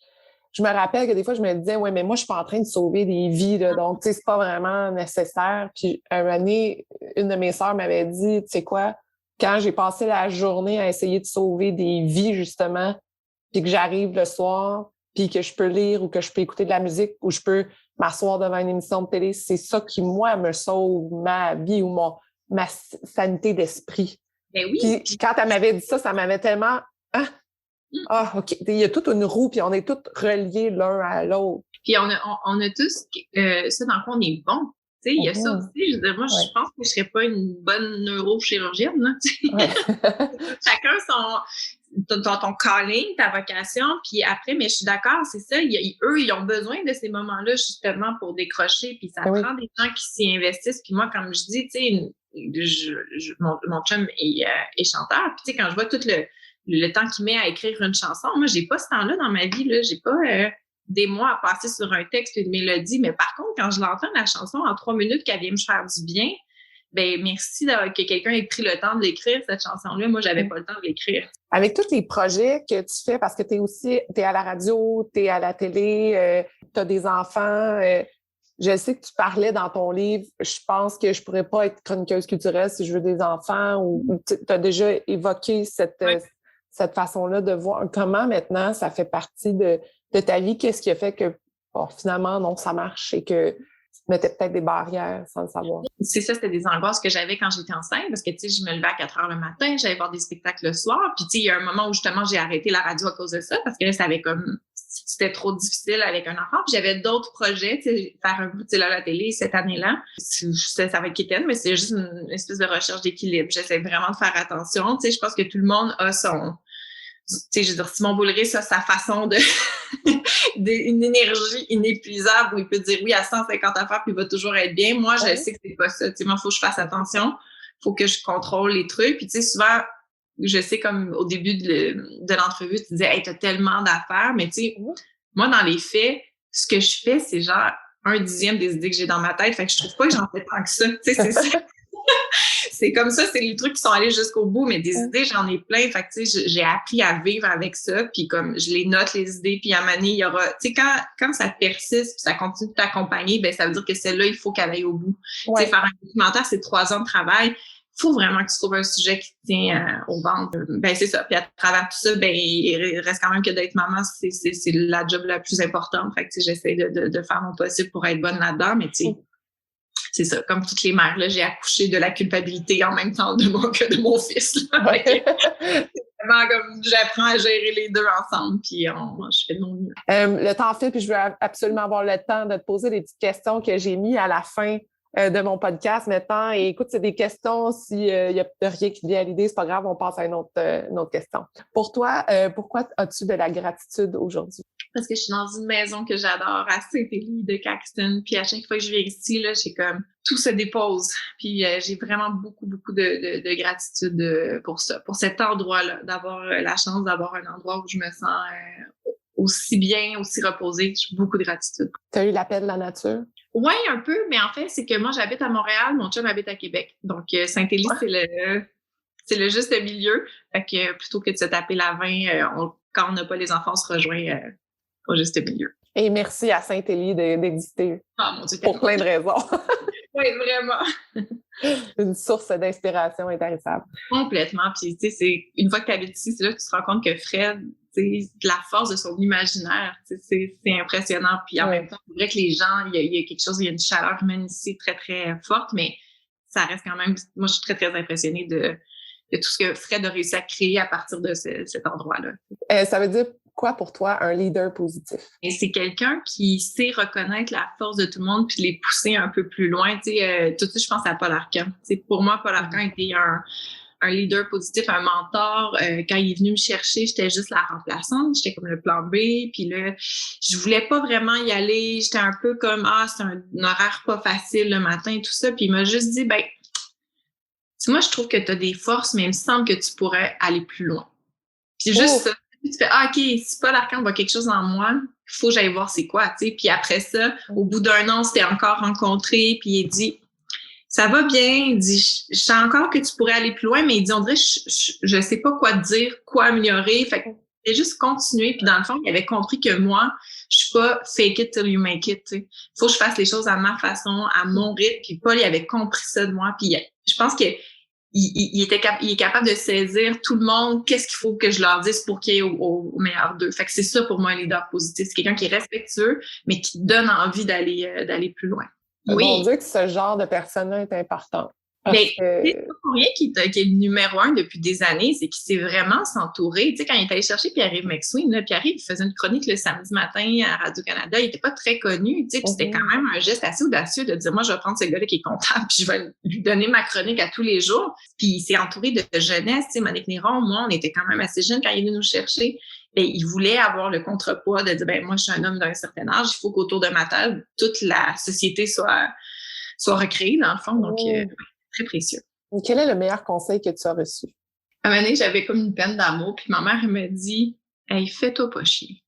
S3: je me rappelle que des fois, je me disais, ouais, mais moi, je suis pas en train de sauver des vies, là, donc, tu sais, c'est pas vraiment nécessaire. Puis, un moment donné, une de mes sœurs m'avait dit, tu sais quoi, quand j'ai passé la journée à essayer de sauver des vies, justement, puis que j'arrive le soir, puis que je peux lire ou que je peux écouter de la musique ou je peux m'asseoir devant une émission de télé, c'est ça qui, moi, me sauve ma vie ou ma sanité d'esprit.
S2: Ben oui.
S3: Puis quand elle m'avait dit ça, ça m'avait tellement... Ah, OK. Il y a toute une roue, puis on est tous reliés l'un à l'autre.
S2: Puis on a tous ça dans quoi on est bon. Tu sais, il y a ça aussi. Je veux dire, moi, je pense que je serais pas une bonne neurochirurgienne, là. Chacun ton calling, ta vocation, puis après, mais je suis d'accord, c'est ça. Eux, ils ont besoin de ces moments-là justement pour décrocher, puis ça prend des gens qui s'y investissent. Puis moi, comme je dis, tu sais, mon chum est chanteur. Puis tu sais, quand je vois tout le temps qu'il met à écrire une chanson, moi, j'ai pas ce temps-là dans ma vie, là. J'ai pas des mois à passer sur un texte, une mélodie. Mais par contre, quand je l'entends, la chanson, en 3 minutes, qu'elle vient me faire du bien, ben merci que quelqu'un ait pris le temps de l'écrire, cette chanson-là. Moi, j'avais pas le temps de l'écrire.
S3: Avec tous les projets que tu fais, parce que t'es à la radio, t'es à la télé, t'as des enfants, je sais que tu parlais dans ton livre, je pense que je pourrais pas être chroniqueuse culturelle si je veux des enfants, ou t'as déjà évoqué cette façon-là de voir comment maintenant ça fait partie de ta vie. Qu'est-ce qui a fait que finalement, non, ça marche et que tu te mettais peut-être des barrières sans le savoir?
S2: C'est ça, c'était des angoisses que j'avais quand j'étais enceinte parce que, tu sais, je me levais à 4 heures le matin, j'allais voir des spectacles le soir. Puis, tu sais, il y a un moment où justement j'ai arrêté la radio à cause de ça parce que là, ça avait c'était trop difficile avec un enfant. Puis j'avais d'autres projets, tu sais, faire un bout de à la télé cette année-là. Ça va être quétaine, mais c'est juste une espèce de recherche d'équilibre. J'essaie vraiment de faire attention. Tu sais, je pense que tout le monde a tu sais, je veux dire, Simon Boulris a sa façon une énergie inépuisable où il peut dire oui à 150 affaires puis il va toujours être bien. Moi, je sais que c'est pas ça. Tu sais, moi, il faut que je fasse attention. Il faut que je contrôle les trucs. Puis, tu sais, souvent, je sais, comme au début de l'entrevue, tu disais, hey, t'as tellement d'affaires. Mais, tu sais, moi, dans les faits, ce que je fais, c'est genre 1/10 des idées que j'ai dans ma tête. Fait que je trouve pas que j'en fais tant que ça. Tu sais, c'est ça. C'est comme ça, c'est les trucs qui sont allés jusqu'au bout, mais des idées, j'en ai plein. Fait que, tu sais, j'ai appris à vivre avec ça, puis comme je les note, les idées, puis à un moment donné, il y aura... Tu sais, quand ça persiste, puis ça continue de t'accompagner, ben ça veut dire que celle-là, il faut qu'elle aille au bout. Tu sais, faire un documentaire, c'est 3 ans de travail. Il faut vraiment que tu trouves un sujet qui te tient au ventre. Ben c'est ça. Puis à travers tout ça, ben il reste quand même que d'être maman, c'est la job la plus importante. Fait que, tu sais, j'essaie de faire mon possible pour être bonne là-dedans, mais tu sais... C'est ça, comme toutes les mères, là, j'ai accouché de la culpabilité en même temps que de mon fils. Là. C'est vraiment comme j'apprends à gérer les deux ensemble, puis je fais de mon mieux.
S3: Le temps file, puis je veux absolument avoir le temps de te poser des petites questions que j'ai mis à la fin de mon podcast maintenant. Et écoute, c'est des questions, s'il n'y a rien qui vient à l'idée, c'est pas grave, on passe à une autre question. Pour toi, pourquoi as-tu de la gratitude aujourd'hui?
S2: Parce que je suis dans une maison que j'adore, à Saint-Élie de Caxton. Puis à chaque fois que je viens ici, là, j'ai comme tout se dépose. Puis j'ai vraiment beaucoup, beaucoup de gratitude pour ça, pour cet endroit-là, d'avoir la chance d'avoir un endroit où je me sens aussi bien, aussi reposée. J'ai beaucoup de gratitude.
S3: Tu as eu la paix de la nature?
S2: Oui, un peu, mais en fait, c'est que moi, j'habite à Montréal, mon chum habite à Québec. Donc, Saint-Élie, c'est le juste milieu. Fait que plutôt que de se taper la 20, quand on n'a pas les enfants, on se rejoint au juste milieu.
S3: Et merci à Saint-Élie d'exister.
S2: Oh, mon Dieu,
S3: pour plein de raisons.
S2: Oui, vraiment.
S3: Une source d'inspiration intarissable.
S2: Complètement. Puis, tu sais, c'est une fois que tu habites ici, c'est là que tu te rends compte que Fred, tu sais, la force de son imaginaire, tu sais, c'est impressionnant. Puis en même temps, c'est vrai que les gens, il y a quelque chose, il y a une chaleur humaine ici très, très forte, mais ça reste quand même... Moi, je suis très, très impressionnée de tout ce que Fred a réussi à créer à partir de cet endroit-là.
S3: Ça veut dire quoi pour toi un leader positif?
S2: Et c'est quelqu'un qui sait reconnaître la force de tout le monde puis les pousser un peu plus loin. Tu sais, tout de suite, je pense à Paul Arcand. Pour moi, Paul Arcand était un leader positif, un mentor. Quand il est venu me chercher, j'étais juste la remplaçante. J'étais comme le plan B. Puis là, je voulais pas vraiment y aller. J'étais un peu comme, c'est un horaire pas facile le matin, tout ça. Puis il m'a juste dit, moi, je trouve que tu as des forces, mais il me semble que tu pourrais aller plus loin. Puis juste ça. Puis tu fais, OK, si Paul Arcand voit quelque chose en moi, il faut que j'aille voir c'est quoi, tu sais. Puis après ça, au bout d'1 an, on s'était encore rencontrés. Puis il dit, ça va bien. Il dit, je sens encore que tu pourrais aller plus loin, mais il dit, on dirait, je sais pas quoi te dire, quoi améliorer. Fait que j'ai juste continué. Puis dans le fond, il avait compris que moi, je suis pas fake it till you make it, tu sais. Faut que je fasse les choses à ma façon, à mon rythme. Puis Paul, il avait compris ça de moi. Puis je pense que il est capable de saisir tout le monde, qu'est-ce qu'il faut que je leur dise pour qu'il y ait au meilleur d'eux. Fait que c'est ça pour moi un leader positif. C'est quelqu'un qui est respectueux, mais qui donne envie d'aller plus loin.
S3: Oui. On dit que ce genre de personne-là est important.
S2: Mais c'est pas pour rien qu'il est le numéro 1 depuis des années, c'est qu'il sait vraiment s'entourer. Tu sais, quand il est allé chercher Pierre-Yves McSween, Pierre-Yves faisait une chronique le samedi matin à Radio-Canada, il était pas très connu, tu sais, puis c'était quand même un geste assez audacieux de dire, moi, je vais prendre ce gars-là qui est comptable, puis je vais lui donner ma chronique à tous les jours. Puis il s'est entouré de jeunesse, tu sais, Monique Néron, moi, on était quand même assez jeunes quand il est venu nous chercher. Et il voulait avoir le contrepoids de dire, moi, je suis un homme d'un certain âge, il faut qu'autour de ma table, toute la société soit recréée, dans le fond. Donc, très précieux.
S3: Quel est le meilleur conseil que tu as reçu?
S2: À un moment donné, j'avais comme une peine d'amour, puis ma mère, elle m'a dit, hey, fais-toi pas chier.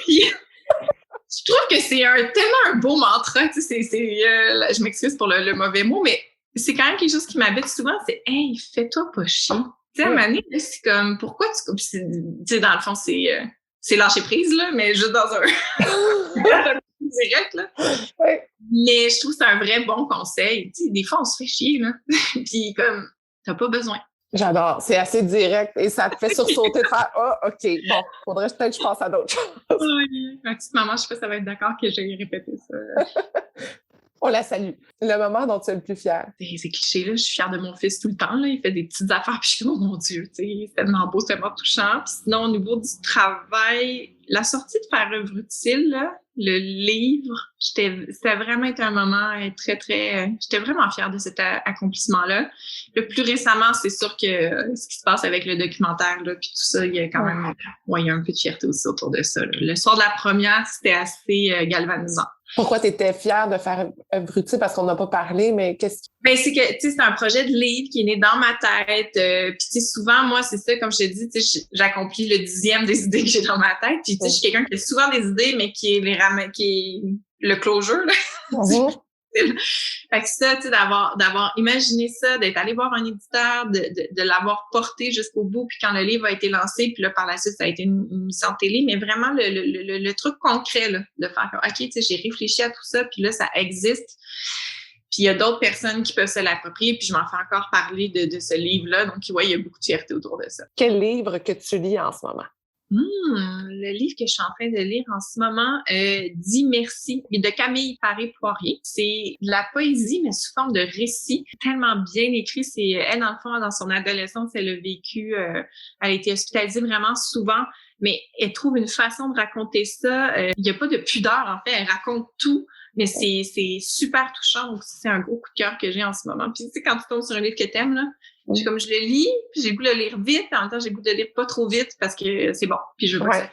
S2: Puis, je trouve que c'est tellement un beau mantra, tu sais, je m'excuse pour le mauvais mot, mais c'est quand même quelque chose qui m'habite souvent, c'est, hey, fais-toi pas chier. Tu sais, à un moment donné, c'est comme, pourquoi tu sais, dans le fond, c'est lâcher prise, là, mais juste dans un direct, là.
S3: Oui.
S2: Mais je trouve que c'est un vrai bon conseil. Tu sais, des fois, on se fait chier, là. Puis comme, t'as pas besoin.
S3: J'adore. C'est assez direct et ça te fait sursauter de faire OK, bon, faudrait peut-être que je passe à d'autres choses.
S2: Oui. Ma petite maman, je sais pas si ça va être d'accord que j'ai répété ça.
S3: On la salue. Le moment dont tu es le plus fière.
S2: C'est cliché, là. Je suis fière de mon fils tout le temps, là. Il fait des petites affaires, puis je suis comme, oh mon Dieu, tu sais, c'est tellement beau, c'est tellement touchant. Puis sinon, au niveau du travail, la sortie de Faire œuvre utile, là, le livre, c'était vraiment été un moment très, très... j'étais vraiment fière de cet accomplissement-là. Le plus récemment, c'est sûr que ce qui se passe avec le documentaire, là, puis tout ça, il y a quand même... il y a un peu de fierté aussi autour de ça, là. Le soir de la première, c'était assez galvanisant.
S3: Pourquoi tu étais fière de Faire œuvre utile? Parce qu'on n'a pas parlé, mais qu'est-ce qui...
S2: C'est que, tu sais, c'est un projet de livre qui est né dans ma tête. Puis, tu sais, souvent, moi, c'est ça, comme je te dis, tu sais, j'accomplis le 10e des idées que j'ai dans ma tête. Puis, tu sais, je suis quelqu'un qui a souvent des idées, mais qui est le closure, là. Fait que ça, tu sais, d'avoir imaginé ça, d'être allé voir un éditeur, de l'avoir porté jusqu'au bout, puis quand le livre a été lancé, puis là, par la suite, ça a été une émission de télé, mais vraiment le truc concret, là, de faire OK, tu sais, j'ai réfléchi à tout ça, puis là, ça existe. Puis il y a d'autres personnes qui peuvent se l'approprier, puis je m'en fais encore parler de ce livre-là. Donc, ouais, il y a beaucoup de fierté autour de ça.
S3: Quel livre que tu lis en ce moment?
S2: Le livre que je suis en train de lire en ce moment, Dis merci, de Camille Paré-Poirier. C'est de la poésie, mais sous forme de récit. Tellement bien écrit. C'est elle, dans le fond, dans son adolescence, elle a vécu, elle a été hospitalisée vraiment souvent, mais elle trouve une façon de raconter ça. Il n'y a pas de pudeur, en fait. Elle raconte tout. Mais c'est super touchant. Donc, c'est un gros coup de cœur que j'ai en ce moment. Puis, tu sais, quand tu tombes sur un livre que t'aimes, là, je le lis, puis j'ai le goût de le lire vite, en même temps, j'ai le goût de le lire pas trop vite parce que c'est bon. Puis, je veux pas que ça...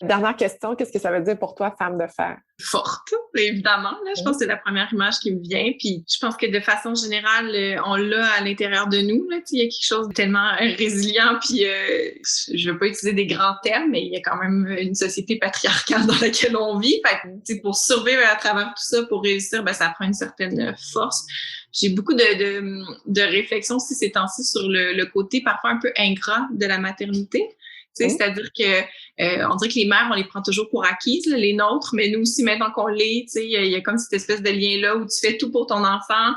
S3: Dernière question, qu'est-ce que ça veut dire pour toi, femme de fer?
S2: Forte, évidemment. Là, je pense que c'est la première image qui me vient. Puis je pense que de façon générale, on l'a à l'intérieur de nous. Là, il y a quelque chose de tellement résilient. Puis je veux pas utiliser des grands termes, mais il y a quand même une société patriarcale dans laquelle on vit. Fait que, pour survivre à travers tout ça, pour réussir, ça prend une certaine force. J'ai beaucoup de réflexions aussi ces temps-ci sur le côté parfois un peu ingrat de la maternité. C'est-à-dire que on dirait que les mères, on les prend toujours pour acquises, là, les nôtres, mais nous aussi, maintenant qu'on l'est, il y a comme cette espèce de lien-là où tu fais tout pour ton enfant,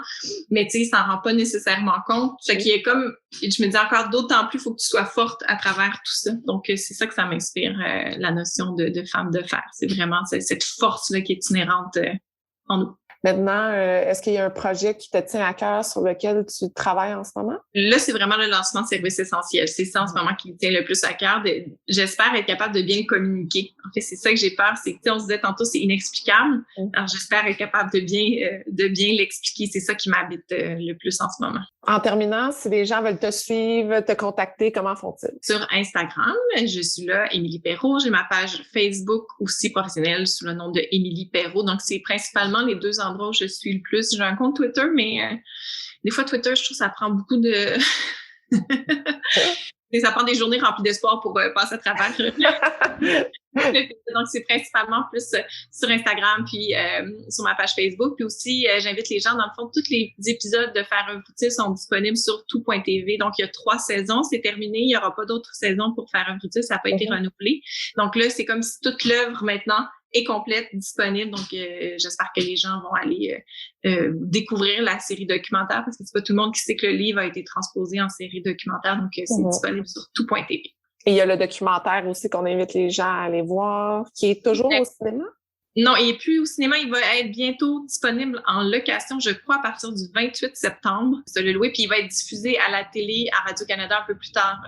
S2: mais tu sais, ça n'en rend pas nécessairement compte. Fait qu'il y a comme, je me dis encore d'autant plus, il faut que tu sois forte à travers tout ça. Donc, c'est ça que ça m'inspire, la notion de femme de fer. C'est vraiment cette force-là qui est inhérente en nous.
S3: Maintenant, est-ce qu'il y a un projet qui te tient à cœur sur lequel tu travailles en ce moment?
S2: Là, c'est vraiment le lancement de services essentiels. C'est ça en ce moment qui me tient le plus à cœur. J'espère être capable de bien communiquer. En fait, c'est ça que j'ai peur. C'est que, on se disait tantôt, c'est inexplicable. Alors, j'espère être capable de bien l'expliquer. C'est ça qui m'habite le plus en ce moment.
S3: En terminant, si les gens veulent te suivre, te contacter, comment font-ils?
S2: Sur Instagram, je suis là, Émilie Perrault. J'ai ma page Facebook aussi professionnelle sous le nom de Émilie Perrault. Donc, c'est principalement les deux endroits où je suis le plus. J'ai un compte Twitter, mais des fois, Twitter, je trouve que ça prend beaucoup de... ça prend des journées remplies d'espoir pour passer à travers. Donc, c'est principalement plus sur Instagram puis sur ma page Facebook. Puis aussi, j'invite les gens, dans le fond, tous les épisodes de Faire œuvre utile sont disponibles sur tout.tv. Donc, il y a 3 saisons, c'est terminé. Il n'y aura pas d'autres saisons pour Faire œuvre utile, ça n'a pas été renouvelé. Donc là, c'est comme si toute l'œuvre maintenant est complète, disponible. Donc, j'espère que les gens vont aller découvrir la série documentaire parce que c'est pas tout le monde qui sait que le livre a été transposé en série documentaire. Donc, c'est disponible sur tout.tv.
S3: Et il y a le documentaire aussi qu'on invite les gens à aller voir, qui est toujours au cinéma?
S2: Non, il n'est plus au cinéma. Il va être bientôt disponible en location, je crois, à partir du 28 septembre. C'est le louer, puis il va être diffusé à la télé, à Radio-Canada un peu plus tard,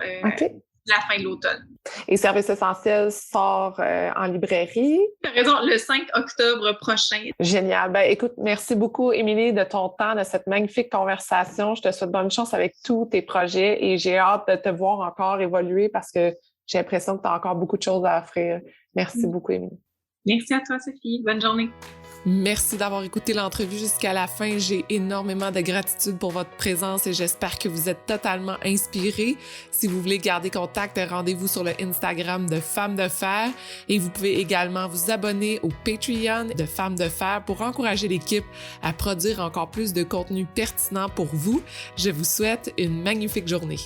S2: la fin de l'automne.
S3: Et Services essentiels sort en librairie?
S2: Tu as raison, le 5 octobre prochain.
S3: Génial. Ben, écoute, merci beaucoup, Émilie, de ton temps, de cette magnifique conversation. Je te souhaite bonne chance avec tous tes projets et j'ai hâte de te voir encore évoluer parce que j'ai l'impression que tu as encore beaucoup de choses à offrir. Merci beaucoup, Émilie.
S2: Merci à toi, Sophie. Bonne journée.
S1: Merci d'avoir écouté l'entrevue jusqu'à la fin. J'ai énormément de gratitude pour votre présence et j'espère que vous êtes totalement inspirés. Si vous voulez garder contact, rendez-vous sur le Instagram de Femmes de Fer et vous pouvez également vous abonner au Patreon de Femmes de Fer pour encourager l'équipe à produire encore plus de contenu pertinent pour vous. Je vous souhaite une magnifique journée.